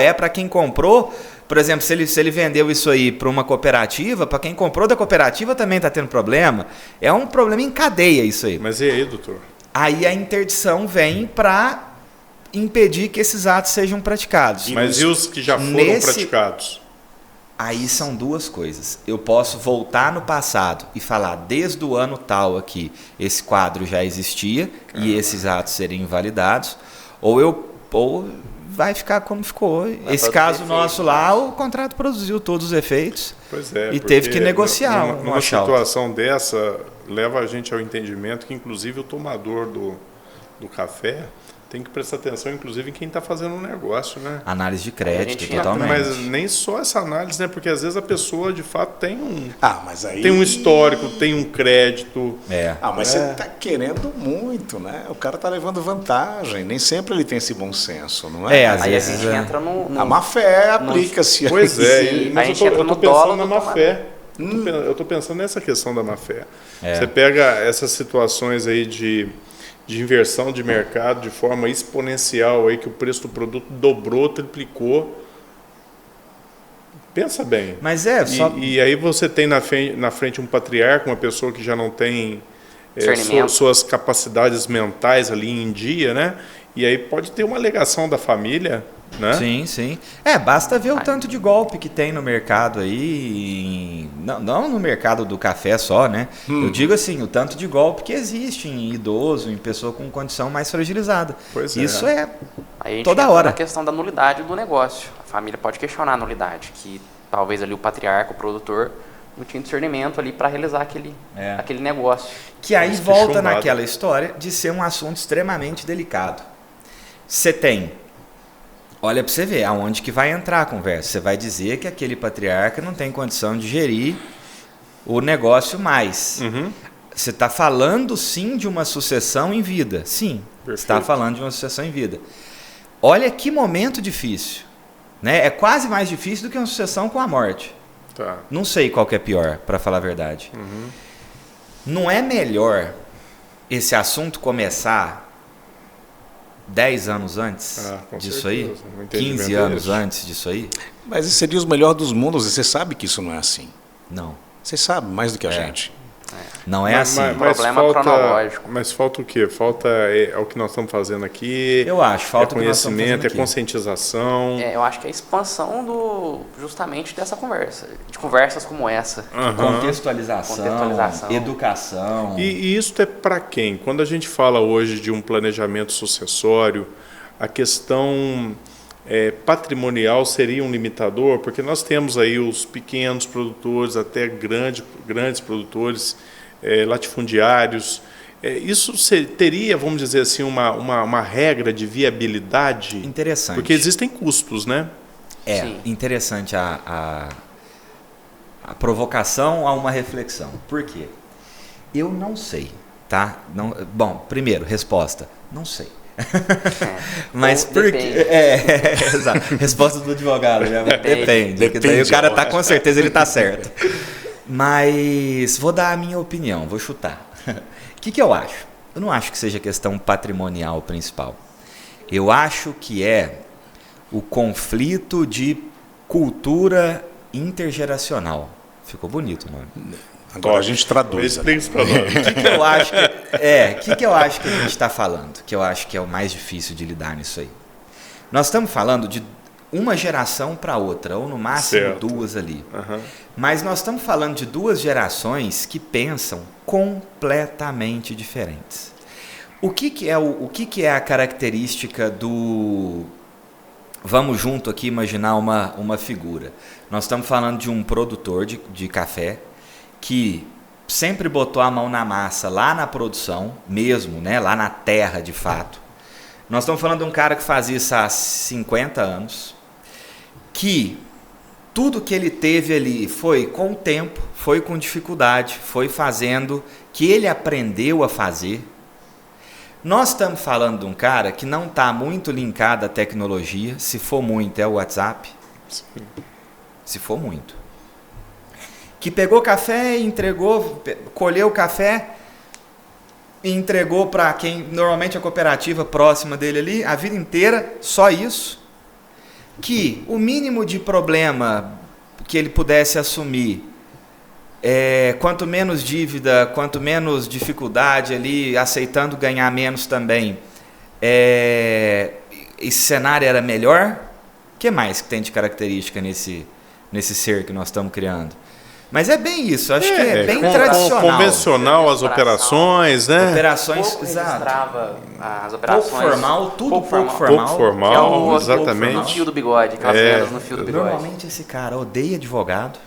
por exemplo, se ele vendeu isso aí para uma cooperativa, para quem comprou da cooperativa também está tendo problema. É um problema em cadeia isso aí. Mas e aí, doutor? Aí a interdição vem para impedir que esses atos sejam praticados. Mas e os que já foram praticados? Aí são duas coisas. Eu posso voltar no passado e falar, desde o ano tal aqui, esse quadro já existia e esses atos seriam invalidados, ou vai ficar como ficou. Esse caso nosso lá, o contrato produziu todos os efeitos e teve que negociar. Numa situação dessa, leva a gente ao entendimento que, inclusive, o tomador do café tem que prestar atenção, inclusive, em quem está fazendo o negócio, né? Análise de crédito, totalmente. Mas nem só essa análise, né? Porque às vezes a pessoa, de fato, tem tem um histórico, tem um crédito. Mas você está querendo muito, né? O cara está levando vantagem. Nem sempre ele tem esse bom senso, não é? Às aí vezes a gente entra no... A má fé aplica-se. Pois é, Sim, mas a gente eu entra estou no pensando dolo na do má tomador. fé. Eu estou pensando nessa questão da má fé. Você pega essas situações aí de inversão de mercado de forma exponencial, aí que o preço do produto dobrou, triplicou. Pensa bem. Mas e aí você tem na frente um patriarca, uma pessoa que já não tem suas capacidades mentais ali em dia, né? E aí pode ter uma alegação da família, né? Sim, sim. Basta ver o tanto de golpe que tem no mercado aí, não no mercado do café só, né? Eu digo assim, o tanto de golpe que existe em idoso, em pessoa com condição mais fragilizada. Pois Isso Aí a gente toda entra hora. na questão da nulidade do negócio. A família pode questionar a nulidade, que talvez ali o patriarca, o produtor, não tinha discernimento ali para realizar aquele negócio. Que aí volta naquela história de ser um assunto extremamente delicado. Você tem... Olha para você ver aonde que vai entrar a conversa. Você vai dizer que aquele patriarca não tem condição de gerir o negócio mais. Você está falando, sim, de uma sucessão em vida. Sim, você está falando de uma sucessão em vida. Olha que momento difícil. Né? É quase mais difícil do que uma sucessão com a morte. Não sei qual que é pior, para falar a verdade. Não é melhor esse assunto começar 10 anos antes disso aí? 15 anos antes disso aí? Mas esse seria o melhor dos mundos, e você sabe que isso não é assim. Não. Você sabe mais do que a gente. Não é assim. Problema cronológico. Mas falta o quê? Falta o que nós estamos fazendo aqui. Eu acho, falta o que nós estamos conhecimento, fazendo aqui. Conscientização. Eu acho que é a expansão justamente dessa conversa, de conversas como essa. Contextualização, educação. E isso é para quem? Quando a gente fala hoje de um planejamento sucessório, a questão patrimonial seria um limitador, porque nós temos aí os pequenos produtores, até grandes produtores, latifundiários. Isso teria, vamos dizer assim, uma regra de viabilidade? Interessante. Porque existem custos, né? Sim. Interessante a provocação a uma reflexão. Por quê? Eu não sei, tá? Bom, primeiro, resposta, não sei. Mas por quê? Exato. Resposta do advogado, né? Depende. Daí o cara tá com certeza, ele tá certo. Mas vou dar a minha opinião, vou chutar. O que eu acho? Eu não acho que seja questão patrimonial principal. Eu acho que é o conflito de cultura intergeracional. Ficou bonito o nome. Agora a gente traduz. O que eu acho que eu acho que a gente está falando? Que eu acho que é o mais difícil de lidar nisso aí. Nós estamos falando de uma geração para outra, ou no máximo duas ali. Mas nós estamos falando de duas gerações que pensam completamente diferentes. O que é a característica do... Vamos junto aqui imaginar uma figura. Nós estamos falando de um produtor de café que sempre botou a mão na massa, lá na produção mesmo, né? Lá na terra de fato. Nós estamos falando de um cara que faz isso há 50 anos, que tudo que ele teve ali foi com o tempo, foi com dificuldade, foi fazendo, que ele aprendeu a fazer. Nós estamos falando de um cara que não está muito linkado à tecnologia, se for muito é o WhatsApp, Sim. se for muito. Que pegou café e entregou, colheu o café e entregou para quem, normalmente a cooperativa próxima dele ali, a vida inteira, só isso. Que o mínimo de problema que ele pudesse assumir, quanto menos dívida, quanto menos dificuldade ali, aceitando ganhar menos também, esse cenário era melhor. O que mais que tem de característica nesse ser que nós estamos criando? Mas é bem isso, acho que é bem tradicional. Convencional as operações, né? Operações, Pouco exato. registrava as operações. Pouco formal, tudo pouco formal. Pouco formal, Que é o exatamente. fio do bigode, aquelas vendas no fio do bigode. Normalmente esse cara odeia advogado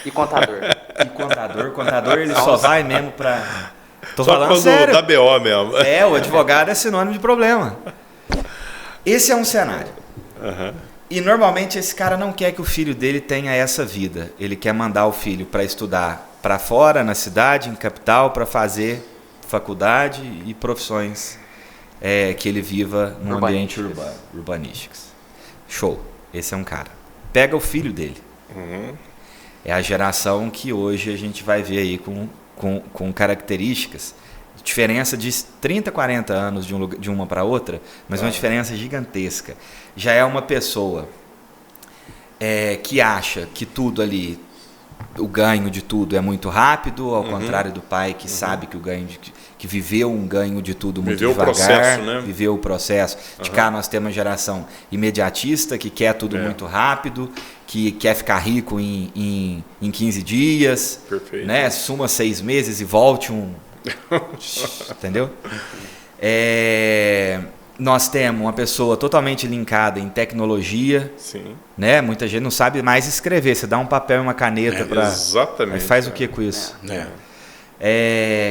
E contador. e contador. Contador ele só vai mesmo pra... Tô Só falando quando sério. dá BO mesmo. O advogado é sinônimo de problema. Esse é um cenário. E normalmente esse cara não quer que o filho dele tenha essa vida. Ele quer mandar o filho para estudar para fora, na cidade, em capital, para fazer faculdade e profissões que ele viva num ambiente urbanístico. Show. Esse é um cara. Pega o filho dele. É a geração que hoje a gente vai ver aí com características, diferença de 30, 40 anos de uma para outra, mas uma diferença gigantesca. Já é uma pessoa que acha que tudo ali, o ganho de tudo é muito rápido, ao contrário do pai que sabe que o ganho que viveu um ganho de tudo muito Viveu devagar, o processo, né? Viveu o processo. De cá nós temos uma geração imediatista que quer tudo muito rápido, que quer ficar rico em 15 dias, Perfeito. né? Suma 6 meses e volte entendeu? Nós temos uma pessoa totalmente linkada em tecnologia. Sim. Né? Muita gente não sabe mais escrever. Você dá um papel e uma caneta para... Exatamente. Faz o que com isso?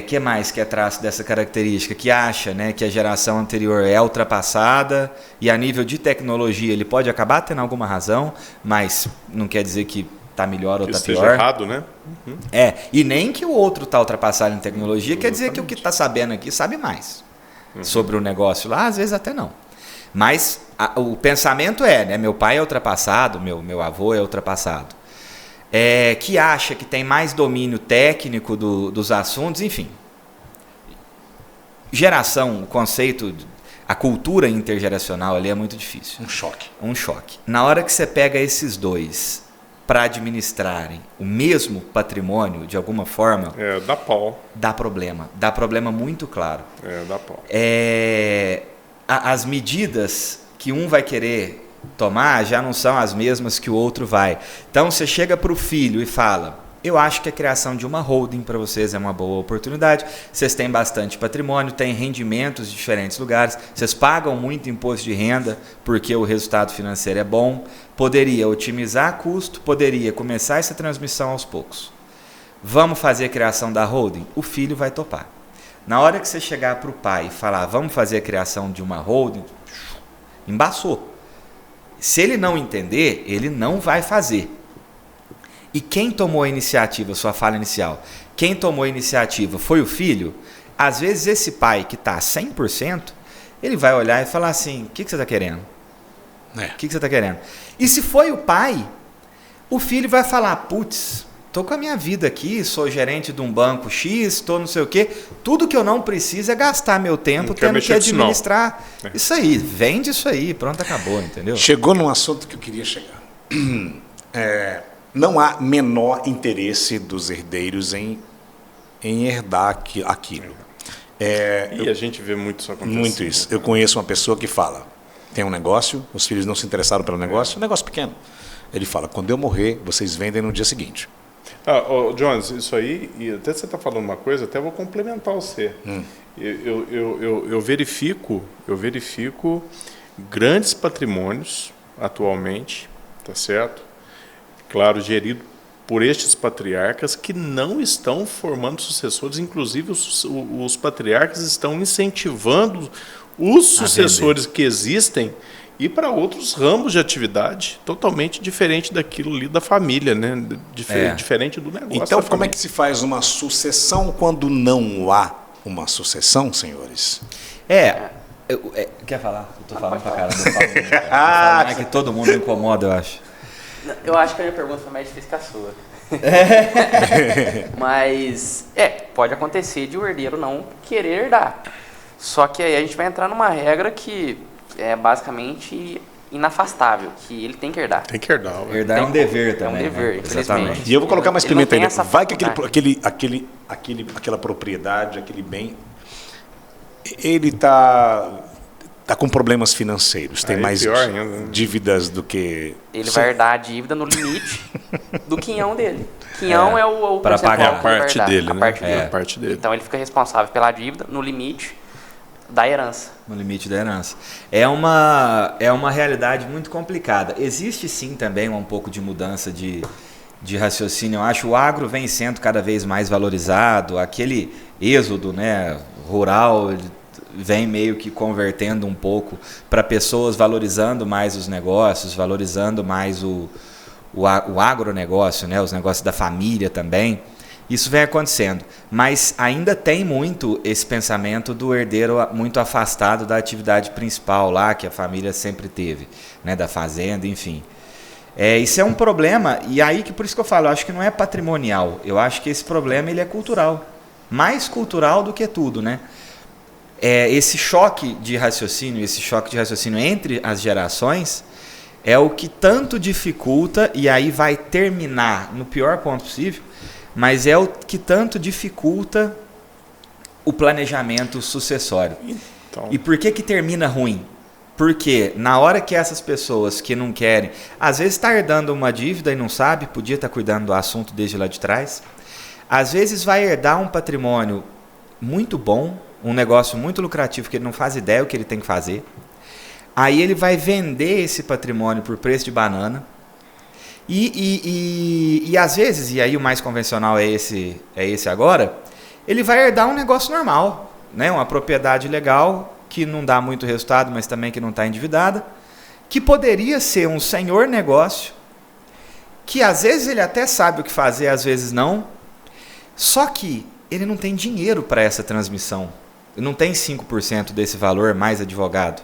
Que mais que é traço dessa característica? Que acha, né, que a geração anterior é ultrapassada e a nível de tecnologia ele pode acabar tendo alguma razão, mas não quer dizer que está melhor ou está pior. Errado, né? E nem que o outro está ultrapassado em tecnologia, quer dizer que o que está sabendo aqui sabe mais sobre o negócio lá, às vezes até não. Mas o pensamento né, meu pai é ultrapassado, meu avô é ultrapassado. Que acha que tem mais domínio técnico dos assuntos, enfim. Geração, o conceito, a cultura intergeracional ali é muito difícil. Um choque. Na hora que você pega esses dois para administrarem o mesmo patrimônio, de alguma forma... dá pau. Dá problema. Dá problema muito claro. Dá pau. As medidas que um vai querer tomar já não são as mesmas que o outro vai. Então você chega para o filho e fala: eu acho que a criação de uma holding para vocês é uma boa oportunidade, vocês têm bastante patrimônio, têm rendimentos de diferentes lugares, vocês pagam muito imposto de renda porque o resultado financeiro é bom, poderia otimizar custo, poderia começar essa transmissão aos poucos. Vamos fazer a criação da holding? O filho vai topar. Na hora que você chegar para o pai e falar: vamos fazer a criação de uma holding, embaçou. Se ele não entender, ele não vai fazer. E quem tomou a iniciativa, sua fala inicial, quem tomou a iniciativa foi o filho. Às vezes esse pai que está 100%, ele vai olhar e falar assim: o que você está querendo? O que você está querendo? E se foi o pai, o filho vai falar: putz, estou com a minha vida aqui, sou gerente de um banco X, estou não sei o quê. Tudo que eu não preciso é gastar meu tempo tendo que administrar. Isso aí, vende isso aí, pronto, acabou, entendeu? Chegou num assunto que eu queria chegar. Não há menor interesse dos herdeiros em herdar aquilo. A gente vê muito isso acontecer. Muito isso. Eu conheço uma pessoa que fala: tem um negócio, os filhos não se interessaram pelo negócio, um negócio pequeno. Ele fala: quando eu morrer, vocês vendem no dia seguinte. Jones, isso aí, e até você está falando uma coisa, até vou complementar você. Eu verifico grandes patrimônios atualmente, tá certo? Claro, gerido por estes patriarcas que não estão formando sucessores, inclusive os patriarcas estão incentivando os sucessores que existem e para outros ramos de atividade totalmente diferente daquilo ali da família, né? Diferente do negócio. Então, como é que se faz uma sucessão quando não há uma sucessão, senhores? Quer falar? Eu tô falando pra caramba. É que todo mundo incomoda, eu acho. Eu acho que a minha pergunta foi mais difícil que a sua. Mas, pode acontecer de o herdeiro não querer herdar. Só que aí a gente vai entrar numa regra que é basicamente inafastável, que ele tem que herdar. Tem que herdar. Herdar é um dever também. É um dever, infelizmente. E eu vou colocar mais pimenta ainda. Vai que faculdade. aquela propriedade, aquele bem, ele está com problemas financeiros, tem mais dívidas do que... Ele vai herdar a dívida no limite do quinhão dele. Quinhão é o para pagar a parte dele, a né? parte dele. Então ele fica responsável pela dívida no limite da herança. No limite da herança. É uma realidade muito complicada. Existe sim também um pouco de mudança de raciocínio. Eu acho que o agro vem sendo cada vez mais valorizado. Aquele êxodo, né, rural vem meio que convertendo um pouco para pessoas valorizando mais os negócios, valorizando mais o agronegócio, né, os negócios da família também. Isso vem acontecendo, mas ainda tem muito esse pensamento do herdeiro muito afastado da atividade principal lá, que a família sempre teve, né, da fazenda, enfim. Isso é um problema, e aí que por isso que eu falo, eu acho que não é patrimonial, eu acho que esse problema ele é cultural, mais cultural do que tudo, né? Esse choque de raciocínio entre as gerações é o que tanto dificulta, e aí vai terminar no pior ponto possível, mas é o que tanto dificulta o planejamento sucessório. Então. E por que termina ruim? Porque na hora que essas pessoas que não querem, às vezes está herdando uma dívida e não sabe, podia estar cuidando do assunto desde lá de trás, às vezes vai herdar um patrimônio muito bom, um negócio muito lucrativo que ele não faz ideia o que ele tem que fazer, aí ele vai vender esse patrimônio por preço de banana, e às vezes, e aí o mais convencional é esse agora, ele vai herdar um negócio normal, né? Uma propriedade legal, que não dá muito resultado, mas também que não está endividada, que poderia ser um senhor negócio, que às vezes ele até sabe o que fazer, às vezes não, só que ele não tem dinheiro para essa transmissão, não tem 5% desse valor mais advogado.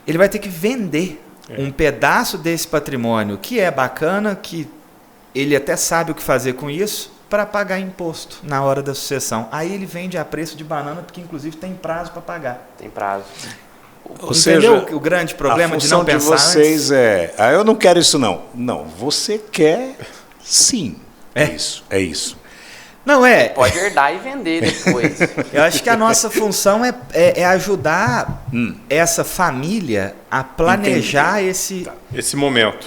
Ele vai ter que vender um pedaço desse patrimônio que é bacana, que ele até sabe o que fazer com isso, para pagar imposto na hora da sucessão. Aí ele vende a preço de banana, porque inclusive tem prazo para pagar. Tem prazo. Ou seja, o grande problema de não pensar de vocês antes? Eu não quero isso não. Não, você quer sim. É isso. Não é. Pode herdar e vender depois. Eu acho que a nossa função é ajudar essa família a planejar esse momento.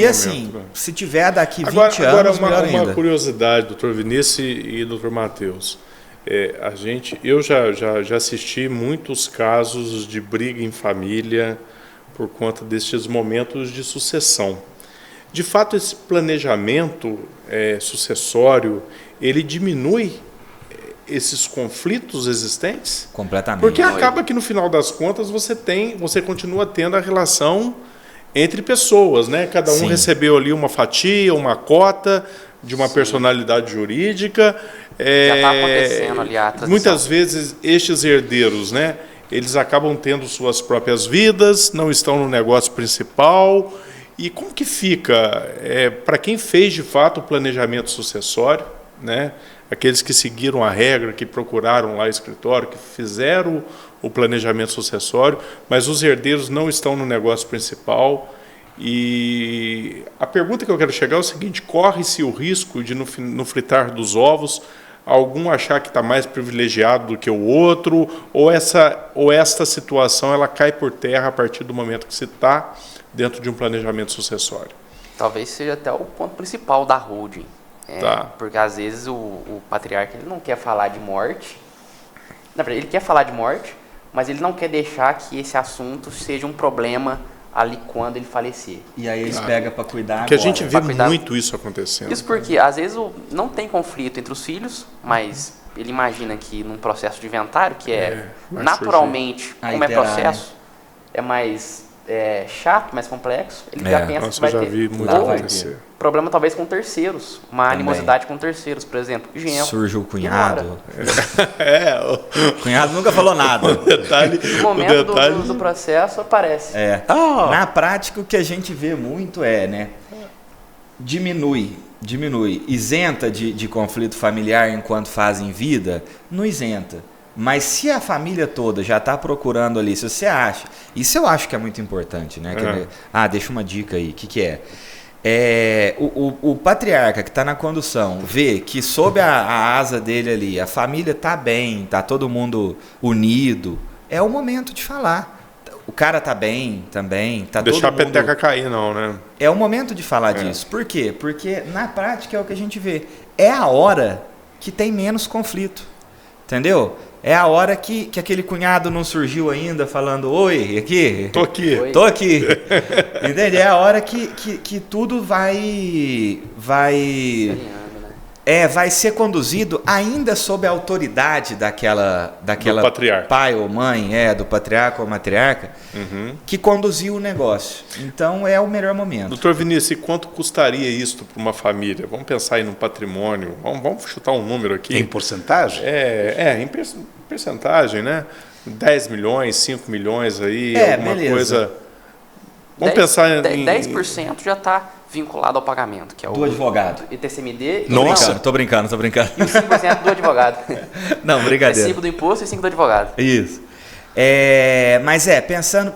Assim, se tiver daqui 20 anos, melhor ainda. Uma curiosidade, doutor Vinícius e doutor Matheus. Eu já assisti muitos casos de briga em família por conta destes momentos de sucessão. De fato, esse planejamento sucessório, ele diminui esses conflitos existentes? Completamente. Porque acaba que, no final das contas, você continua tendo a relação entre pessoas, né? Cada um recebeu ali uma fatia, uma cota de uma personalidade jurídica. Já está acontecendo ali a transição. Muitas vezes, estes herdeiros, né? Eles acabam tendo suas próprias vidas, não estão no negócio principal. E como que fica, para quem fez de fato o planejamento sucessório, né? Aqueles que seguiram a regra, que procuraram lá o escritório, que fizeram o planejamento sucessório, mas os herdeiros não estão no negócio principal. E a pergunta que eu quero chegar é o seguinte: corre-se o risco de, no fritar dos ovos, algum achar que está mais privilegiado do que o outro, ou esta situação ela cai por terra a partir do momento que se está dentro de um planejamento sucessório? Talvez seja até o ponto principal da holding. Porque às vezes o patriarca ele não quer falar de morte. Na verdade, ele quer falar de morte, mas ele não quer deixar que esse assunto seja um problema ali quando ele falecer. E aí eles pegam para cuidar Porque a agora. gente vê Pra cuidar- muito isso acontecendo. Isso porque, às vezes, não tem conflito entre os filhos, mas ele imagina que num processo de inventário, que vai naturalmente, Aí como é terá, processo, é mais chato, mais complexo, ele É. já pensa Nossa, que vai eu já ter. vi muito Lá Ou vai acontecer. problema talvez com terceiros, uma Também. animosidade com terceiros, por exemplo, genro. Surge o cunhado. O O cunhado nunca falou nada. detalhe, No momento o detalhe do processo aparece. É. Na prática, o que a gente vê muito né? Diminui. Isenta de conflito familiar enquanto fazem vida? Não isenta. Mas se a família toda já está procurando ali, se você acha... Isso eu acho que é muito importante, né? Deixa uma dica aí. O que é? O patriarca que está na condução vê que sob a asa dele ali, a família está bem, está todo mundo unido, é o momento de falar. O cara tá bem também, tá deixar todo a mundo... peteca cair, não, né? É o momento de falar disso. Por quê? Porque na prática é o que a gente vê. É a hora que tem menos conflito. Entendeu? É a hora que aquele cunhado não surgiu ainda falando, oi, aqui. Tô aqui. Oi. Tô aqui. Entende? É a hora que tudo vai Alinhando, né? vai ser conduzido ainda sob a autoridade daquela Do patriarca. pai ou mãe, do patriarca ou matriarca, que conduziu o negócio. Então é o melhor momento. Doutor Vinícius, e quanto custaria isso para uma família? Vamos pensar aí no patrimônio. Vamos chutar um número aqui. Em porcentagem? Em percentagem, né? 10 milhões, 5 milhões aí, alguma beleza. coisa. Vamos 10, pensar em... 10% já está vinculado ao pagamento, que é Do advogado. ITCMD Nossa. Tô brincando. e o 5% do advogado. Não, É brincadeira. 5 do imposto e 5 do advogado. Isso. Mas pensando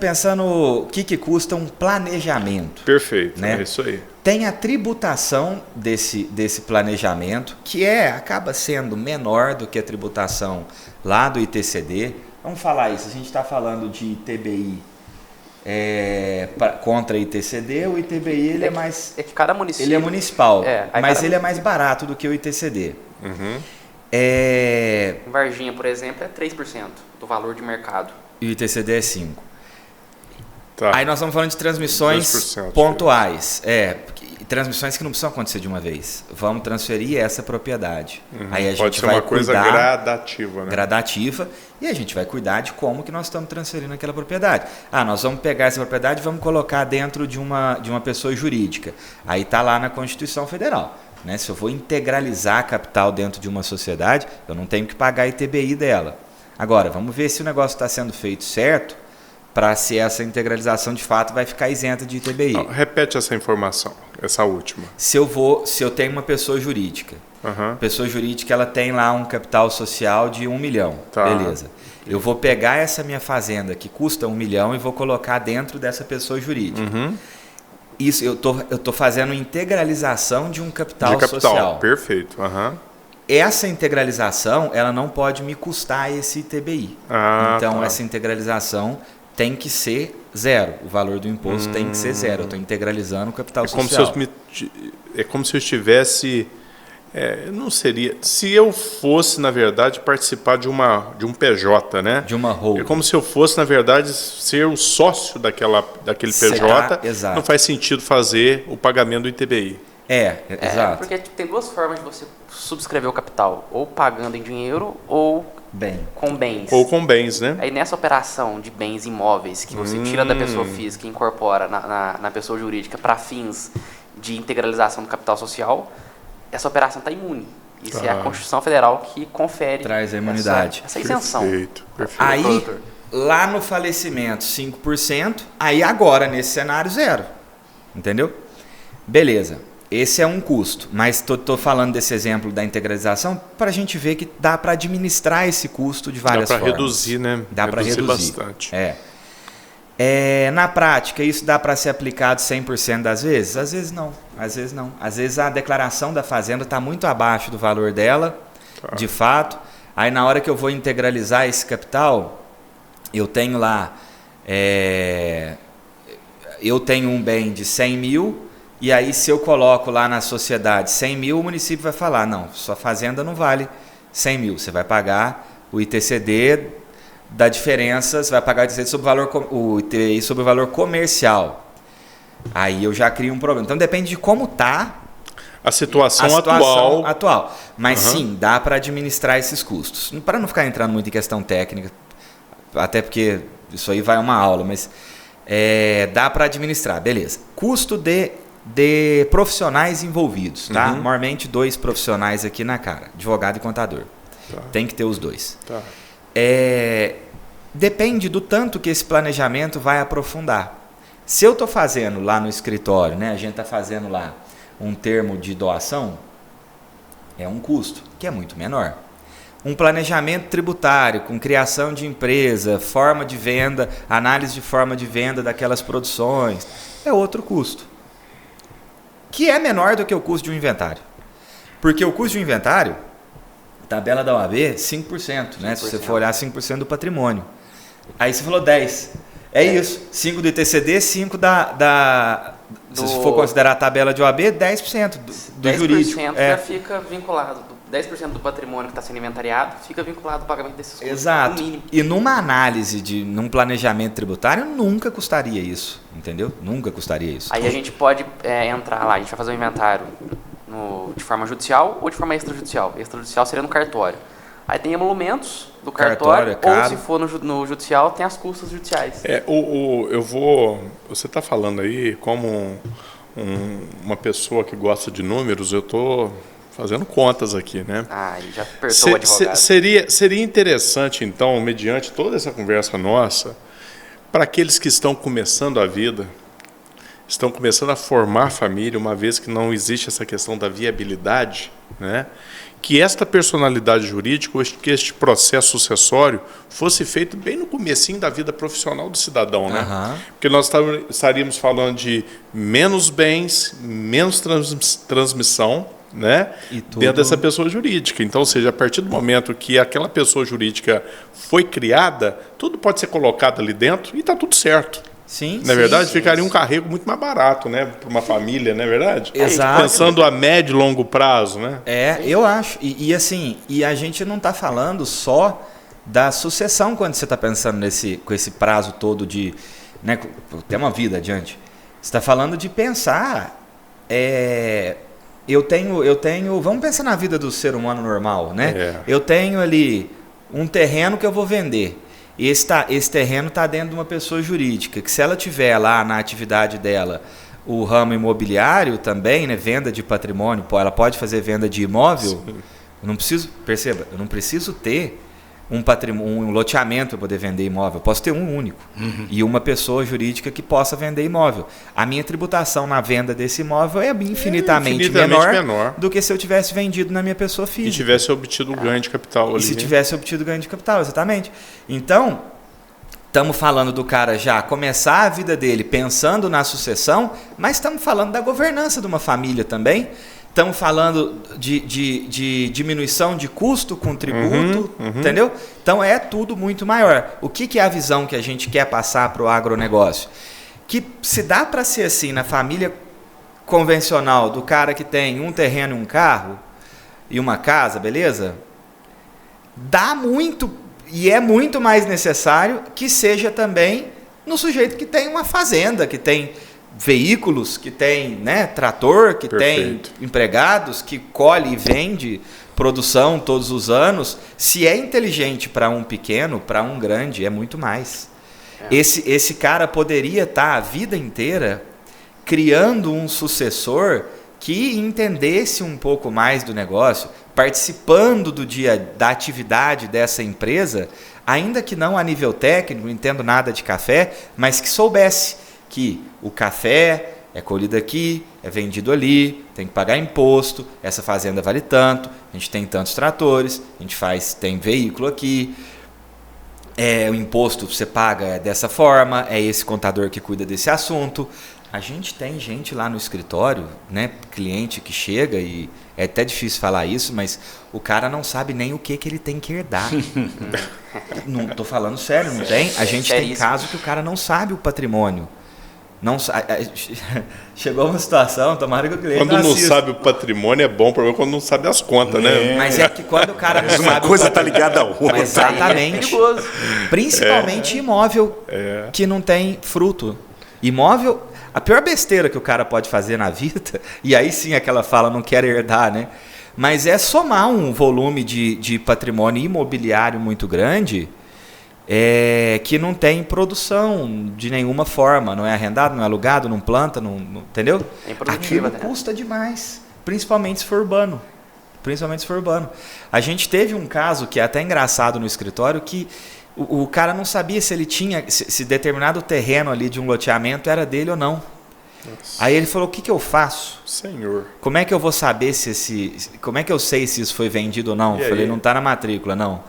o que custa um planejamento. Perfeito, Né? é isso aí. Tem a tributação desse planejamento, que acaba sendo menor do que a tributação lá do ITCD. Vamos falar isso, a gente está falando de ITBI contra ITCD, o ITBI ele é mais... É que cada município... Ele é municipal, aí mas cada ele é mais barato do que o ITCD. Em Varginha, por exemplo, é 3% do valor de mercado. E o ITCD é 5%. Tá. Aí nós estamos falando de transmissões 2%, pontuais. Transmissões que não precisam acontecer de uma vez. Vamos transferir essa propriedade. Aí a Pode gente ser vai uma coisa cuidar, gradativa, né? gradativa, e a gente vai cuidar de como que nós estamos transferindo aquela propriedade. Nós vamos pegar essa propriedade e vamos colocar dentro de uma pessoa jurídica. Aí está lá na Constituição Federal. Né? Se eu vou integralizar a capital dentro de uma sociedade, eu não tenho que pagar a ITBI dela. Agora, vamos ver se o negócio está sendo feito certo, para se essa integralização de fato vai ficar isenta de ITBI. Não, repete essa informação, essa última. Se eu tenho uma pessoa jurídica, a pessoa jurídica ela tem lá um capital social de 1 milhão, Tá. beleza. Eu vou pegar essa minha fazenda que custa 1 milhão e vou colocar dentro dessa pessoa jurídica. Isso, eu tô fazendo integralização de um capital, De capital, social. perfeito. Essa integralização ela não pode me custar esse ITBI. Então essa integralização tem que ser zero. O valor do imposto tem que ser zero. Eu estou integralizando o capital social. É como se eu estivesse... não seria... Se eu fosse, na verdade, participar de um PJ, né? De uma holding. É como se eu fosse, na verdade, ser o sócio daquele PJ. Exato. Não faz sentido fazer o pagamento do ITBI. Exato. Porque tem duas formas de você subscrever o capital, ou pagando em dinheiro ou com bens. Ou com bens, né? Aí nessa operação de bens imóveis que você tira da pessoa física e incorpora na pessoa jurídica para fins de integralização do capital social, essa operação está imune. Isso é a Constituição Federal que confere Traz a imunidade. essa isenção. Perfeito. Aí, lá no falecimento, 5%. Aí agora, nesse cenário, 0%. Entendeu? Beleza. Esse é um custo, mas estou falando desse exemplo da integralização para a gente ver que dá para administrar esse custo de várias formas. Dá para reduzir, né? Dá para reduzir bastante. Na prática, isso dá para ser aplicado 100% das vezes? Às vezes não. Às vezes a declaração da fazenda está muito abaixo do valor dela, de fato. Aí na hora que eu vou integralizar esse capital, eu tenho lá... eu tenho um bem de 100 mil... E aí, se eu coloco lá na sociedade 100 mil, o município vai falar, não, sua fazenda não vale 100 mil, você vai pagar o ITCD da diferença, você vai pagar o ITBI sobre o valor comercial. Aí eu já crio um problema. Então depende de como está a situação atual. Mas sim, dá para administrar esses custos. Para não ficar entrando muito em questão técnica, até porque isso aí vai uma aula, mas dá para administrar, beleza. Custo de profissionais envolvidos, tá? Normalmente 2 profissionais aqui na cara, advogado e contador. Tá. Tem que ter os 2. Tá. Depende do tanto que esse planejamento vai aprofundar. Se eu estou fazendo lá no escritório, né, a gente está fazendo lá um termo de doação, é um custo que é muito menor. Um planejamento tributário com criação de empresa, forma de venda, análise de forma de venda daquelas produções, é outro custo, que é menor do que o custo de um inventário. Porque o custo de um inventário, tabela da OAB, 5%, né? Se você for olhar 5% do patrimônio. Aí você falou 10%. É isso. 5% do ITCD, 5% se for considerar a tabela de OAB, 10% do jurídico. 10% já fica vinculado. 10% do patrimônio que está sendo inventariado fica vinculado ao pagamento desses custos. Exato. E numa análise, num planejamento tributário, nunca custaria isso. Entendeu? Nunca custaria isso. Aí a gente pode entrar lá, a gente vai fazer um inventário de forma judicial ou de forma extrajudicial. Extrajudicial seria no cartório. Aí tem emolumentos do cartório ou se for no judicial, tem as custas judiciais. Você está falando aí como uma pessoa que gosta de números, eu estou fazendo contas aqui, né? Já apertou o advogado. Seria interessante, então, mediante toda essa conversa nossa, para aqueles que estão começando a vida, estão começando a formar família, uma vez que não existe essa questão da viabilidade, né? Que esta personalidade jurídica, que este processo sucessório fosse feito bem no comecinho da vida profissional do cidadão, né? Porque nós estaríamos falando de menos bens, menos transmissão, né? Dentro dessa pessoa jurídica. Então, ou seja, a partir do momento que aquela pessoa jurídica foi criada, tudo pode ser colocado ali dentro e está tudo certo. Sim, na verdade, ficaria um carrego muito mais barato, né, para uma família, não é verdade? Exato. Pensando a médio e longo prazo, né? Eu acho. E assim, a gente não está falando só da sucessão quando você está pensando com esse prazo todo de, né, ter uma vida adiante. Você está falando de pensar. Eu tenho. Vamos pensar na vida do ser humano normal, né? Eu tenho ali um terreno que eu vou vender. Esse terreno está dentro de uma pessoa jurídica, que se ela tiver lá na atividade dela o ramo imobiliário também, né, venda de patrimônio, ela pode fazer venda de imóvel. Eu não preciso ter um loteamento para poder vender imóvel. Eu posso ter um único e uma pessoa jurídica que possa vender imóvel. A minha tributação na venda desse imóvel é infinitamente menor do que se eu tivesse vendido na minha pessoa física. E tivesse obtido ganho de capital ali. E se tivesse obtido ganho de capital, exatamente. Então, estamos falando do cara já começar a vida dele pensando na sucessão, mas estamos falando da governança de uma família também. Estamos falando de diminuição de custo com tributo, entendeu? Então é tudo muito maior. O que é a visão que a gente quer passar para o agronegócio? Que se dá para ser assim na família convencional do cara que tem um terreno, um carro e uma casa, beleza? Dá muito e é muito mais necessário que seja também no sujeito que tem uma fazenda, que tem veículos, que tem, né, trator, que Perfeito. tem empregados, que colhe e vende produção todos os anos. Se é inteligente para um pequeno, para um grande, é muito mais. Esse cara poderia estar a vida inteira criando um sucessor que entendesse um pouco mais do negócio, participando da atividade dessa empresa, ainda que não a nível técnico, não entendo nada de café, mas que soubesse que o café é colhido aqui, é vendido ali, tem que pagar imposto, essa fazenda vale tanto, a gente tem tantos tratores, a gente tem veículo aqui, o imposto você paga dessa forma, é esse contador que cuida desse assunto. A gente tem gente lá no escritório, né, cliente que chega, e é até difícil falar isso, mas o cara não sabe nem o que ele tem que herdar. Não estou falando sério, não tem? A gente tem caso que o cara não sabe o patrimônio. Não, chegou uma situação, tomara que o cliente Quando não assista. sabe o patrimônio é bom, o problema é quando não sabe as contas, né? Mas é que quando o cara não Mas uma sabe coisa o está ligada à outra. Mas exatamente. perigoso. Principalmente imóvel que não tem fruto. Imóvel, a pior besteira que o cara pode fazer na vida, e aí sim aquela fala, não quero herdar, né? Mas é somar um volume de patrimônio imobiliário muito grande que não tem produção de nenhuma forma, não é arrendado, não é alugado, não planta, não entendeu? Aquilo custa demais, principalmente se for urbano. A gente teve um caso que é até engraçado no escritório, que o cara não sabia se ele tinha, se determinado terreno ali de um loteamento era dele ou não. Nossa. Aí ele falou, o que eu faço? Senhor. Como é que eu vou saber como é que eu sei se isso foi vendido ou não? Falei, não está na matrícula, não.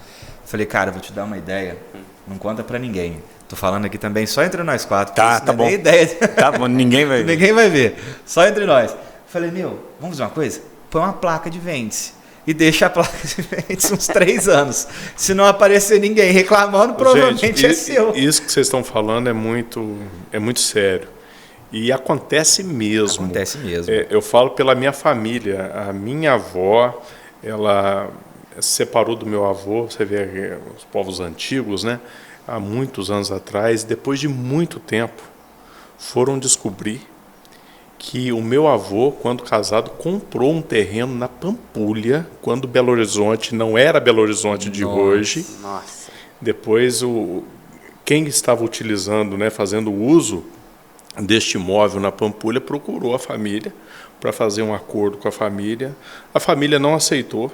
Falei, cara, eu vou te dar uma ideia. Não conta pra ninguém. Tô falando aqui também só entre nós quatro. Tá bom. Ideia. Tá bom, ninguém vai ver. Ninguém vai ver. Só entre nós. Falei, vamos fazer uma coisa? Põe uma placa de vende-se. E deixa a placa de vende-se uns 3 anos. Se não aparecer ninguém reclamando, provavelmente é seu. Isso que vocês estão falando é muito sério. E acontece mesmo. Acontece mesmo. Eu falo pela minha família. A minha avó, ela se separou do meu avô, você vê os povos antigos, né? Há muitos anos atrás, depois de muito tempo, foram descobrir que o meu avô, quando casado, comprou um terreno na Pampulha, quando Belo Horizonte não era Belo Horizonte de hoje. Nossa. Depois, quem estava utilizando, né, fazendo uso deste imóvel na Pampulha, procurou a família para fazer um acordo com a família. A família não aceitou.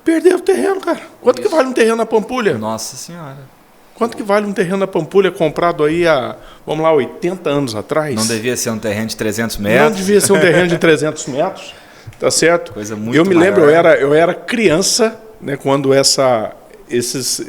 Perderam o terreno, cara. Quanto que vale um terreno na Pampulha? Nossa Senhora. Quanto que vale um terreno na Pampulha comprado aí há, 80 anos atrás? Não devia ser um terreno de 300 metros? Não devia ser um terreno de 300 metros, tá certo? Coisa muito Eu me maior. lembro, eu era criança, né, quando esses,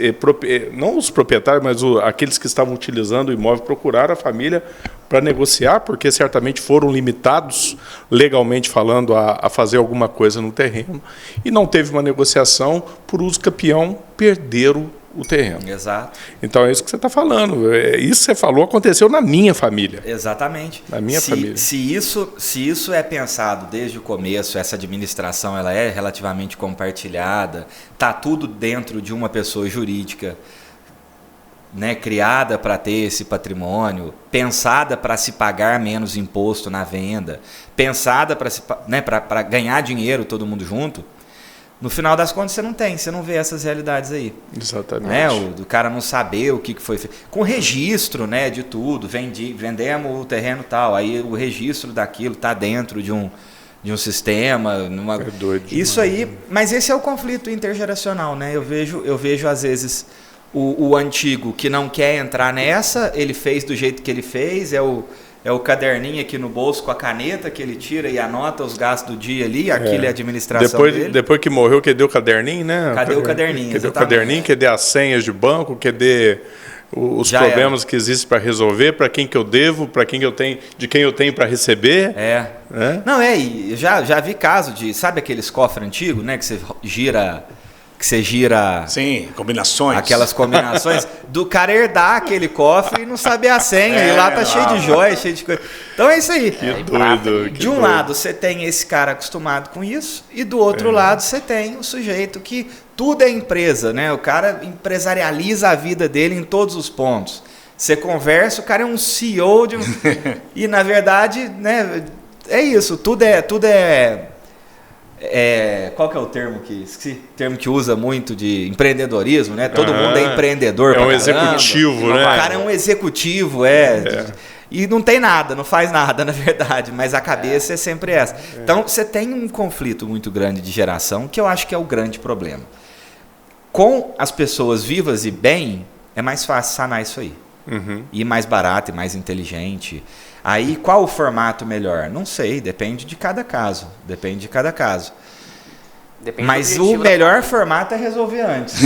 não os proprietários, mas aqueles que estavam utilizando o imóvel procuraram a família para negociar, porque certamente foram limitados, legalmente falando, a fazer alguma coisa no terreno, e não teve uma negociação, por uso campeão, perderam o terreno. Exato. Então é isso que você está falando. Isso que você falou aconteceu na minha família. Exatamente. Na minha família. Se isso é pensado desde o começo, essa administração ela é relativamente compartilhada, tá tudo dentro de uma pessoa jurídica, né, criada para ter esse patrimônio, pensada para se pagar menos imposto na venda, pensada para ganhar dinheiro todo mundo junto. No final das contas, você não vê essas realidades aí. Exatamente. Né? Do cara não saber o que foi feito. Com registro, né, de tudo, vendemos o terreno tal, aí o registro daquilo está dentro de um sistema. É doido demais. Isso aí, mas esse é o conflito intergeracional, né? Eu vejo às vezes o antigo que não quer entrar nessa, ele fez do jeito que ele fez, é o caderninho aqui no bolso com a caneta que ele tira e anota os gastos do dia ali, aquilo é a administração dele. Depois que morreu, cadê o caderninho, né? Cadê o caderninho? Cadê o caderninho? Cadê as senhas de banco? Cadê os problemas que existem para resolver? Para quem que eu devo? Para quem eu tenho? De quem eu tenho para receber? Não, e já vi caso de, sabe aqueles cofres antigos, né, que você gira... Sim, combinações. Aquelas combinações do cara herdar aquele cofre e não saber a senha. E lá tá cheio de joias, cheio de coisa. Então é isso aí. Que doido. De um lado você tem esse cara acostumado com isso, e do outro lado você tem o sujeito que tudo é empresa, né? O cara empresarializa a vida dele em todos os pontos. Você conversa, o cara é um CEO de um... E na verdade, né, é isso, tudo é qual que é o termo que esqueci? Termo que usa muito de empreendedorismo, né? Todo mundo é empreendedor. É um executivo, né? O cara é um executivo, e não tem nada, não faz nada, na verdade, mas a cabeça é sempre essa. Então, você tem um conflito muito grande de geração, que eu acho que é o grande problema. Com as pessoas vivas e bem, é mais fácil sanar isso aí. E mais barato e mais inteligente. Aí, qual o formato melhor? Não sei, depende de cada caso. Mas o melhor formato é resolver antes.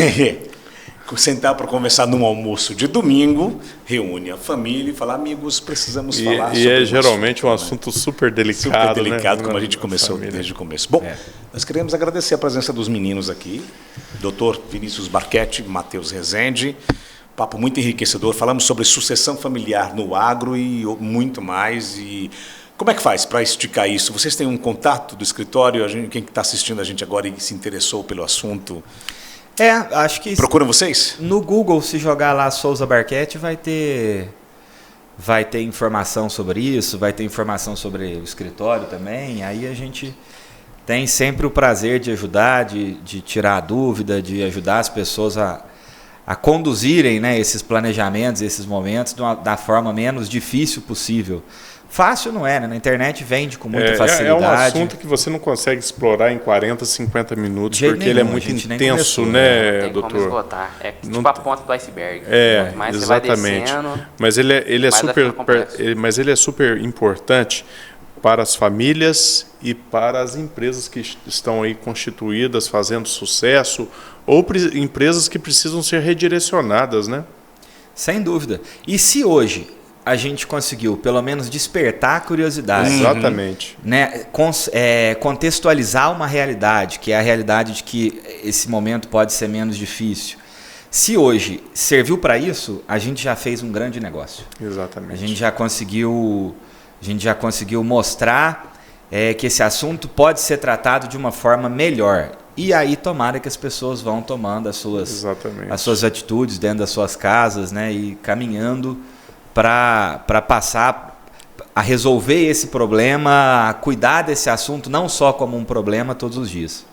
Sentar para conversar num almoço de domingo, reúne a família e fala, amigos, precisamos falar sobre E geralmente um assunto super delicado, super delicado, né? como a gente começou desde o começo. Bom, nós queremos agradecer a presença dos meninos aqui, Dr. Vinícius Barchetti, Matheus Rezende, Papo muito enriquecedor. Falamos sobre sucessão familiar no agro e muito mais. E como é que faz para esticar isso? Vocês têm um contato do escritório? Quem está assistindo a gente agora e se interessou pelo assunto? Acho que... Procuram vocês? No Google, se jogar lá Souza Barquete, vai ter informação sobre isso, vai ter informação sobre o escritório também. Aí a gente tem sempre o prazer de ajudar, de tirar a dúvida, de ajudar as pessoas a conduzirem, né, esses planejamentos, esses momentos da forma menos difícil possível. Fácil não é, né? Na internet vende com muita facilidade. É um assunto que você não consegue explorar em 40, 50 minutos, porque nenhum, ele é muito intenso, né, tem doutor? Como esgotar. É tipo não a ponta do iceberg. É, mais exatamente. Você vai descendo, mas ele é super importante para as famílias e para as empresas que estão aí constituídas, fazendo sucesso, ou empresas que precisam ser redirecionadas, né? Sem dúvida. E se hoje a gente conseguiu, pelo menos, despertar a curiosidade. Exatamente. Né? Contextualizar uma realidade, que é a realidade de que esse momento pode ser menos difícil. Se hoje serviu para isso, a gente já fez um grande negócio. Exatamente. A gente já conseguiu mostrar que esse assunto pode ser tratado de uma forma melhor. E aí tomara que as pessoas vão tomando as suas atitudes dentro das suas casas, né? E caminhando para passar a resolver esse problema, a cuidar desse assunto não só como um problema todos os dias.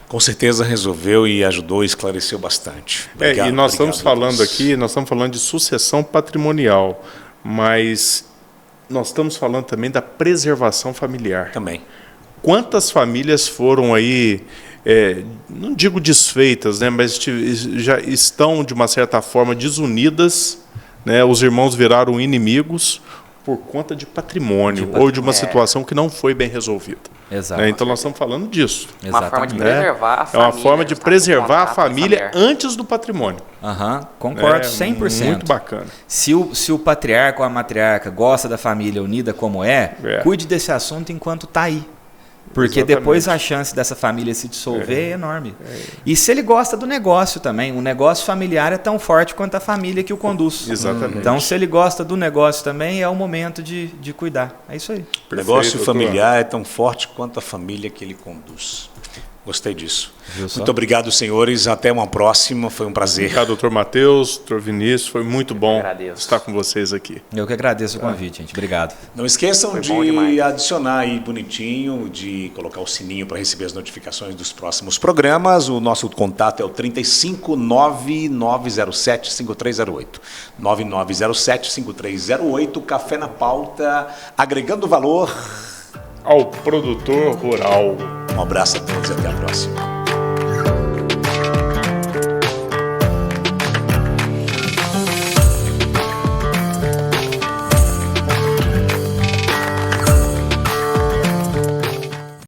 Com certeza resolveu e ajudou e esclareceu bastante. Obrigado, e nós estamos falando de sucessão patrimonial, mas nós estamos falando também da preservação familiar. Também. Quantas famílias foram aí, não digo desfeitas, né, mas já estão, de uma certa forma, desunidas, né, os irmãos viraram inimigos por conta de patrimônio ou de uma situação que não foi bem resolvida. Exato. Então nós estamos falando disso. Uma forma de preservar a família. É uma forma de preservar a família antes do patrimônio. Concordo 100%. Muito bacana. Se o patriarca ou a matriarca gosta da família unida como cuide desse assunto enquanto está aí. Porque depois a chance dessa família se dissolver é enorme. E se ele gosta do negócio também, o negócio familiar é tão forte quanto a família que o conduz. Exatamente. Então, se ele gosta do negócio também, é o momento de cuidar. É isso aí. O negócio familiar é tão forte quanto a família que ele conduz. Gostei disso. Muito obrigado, senhores. Até uma próxima. Foi um prazer. Obrigado, doutor Matheus, doutor Vinícius. Foi muito bom estar com vocês aqui. Eu que agradeço o convite, gente. Obrigado. Não esqueçam de adicionar aí bonitinho, de colocar o sininho para receber as notificações dos próximos programas. O nosso contato é o 359-9907-5308. 9907-5308. Café na Pauta, agregando valor ao produtor rural. Um abraço a todos e até a próxima.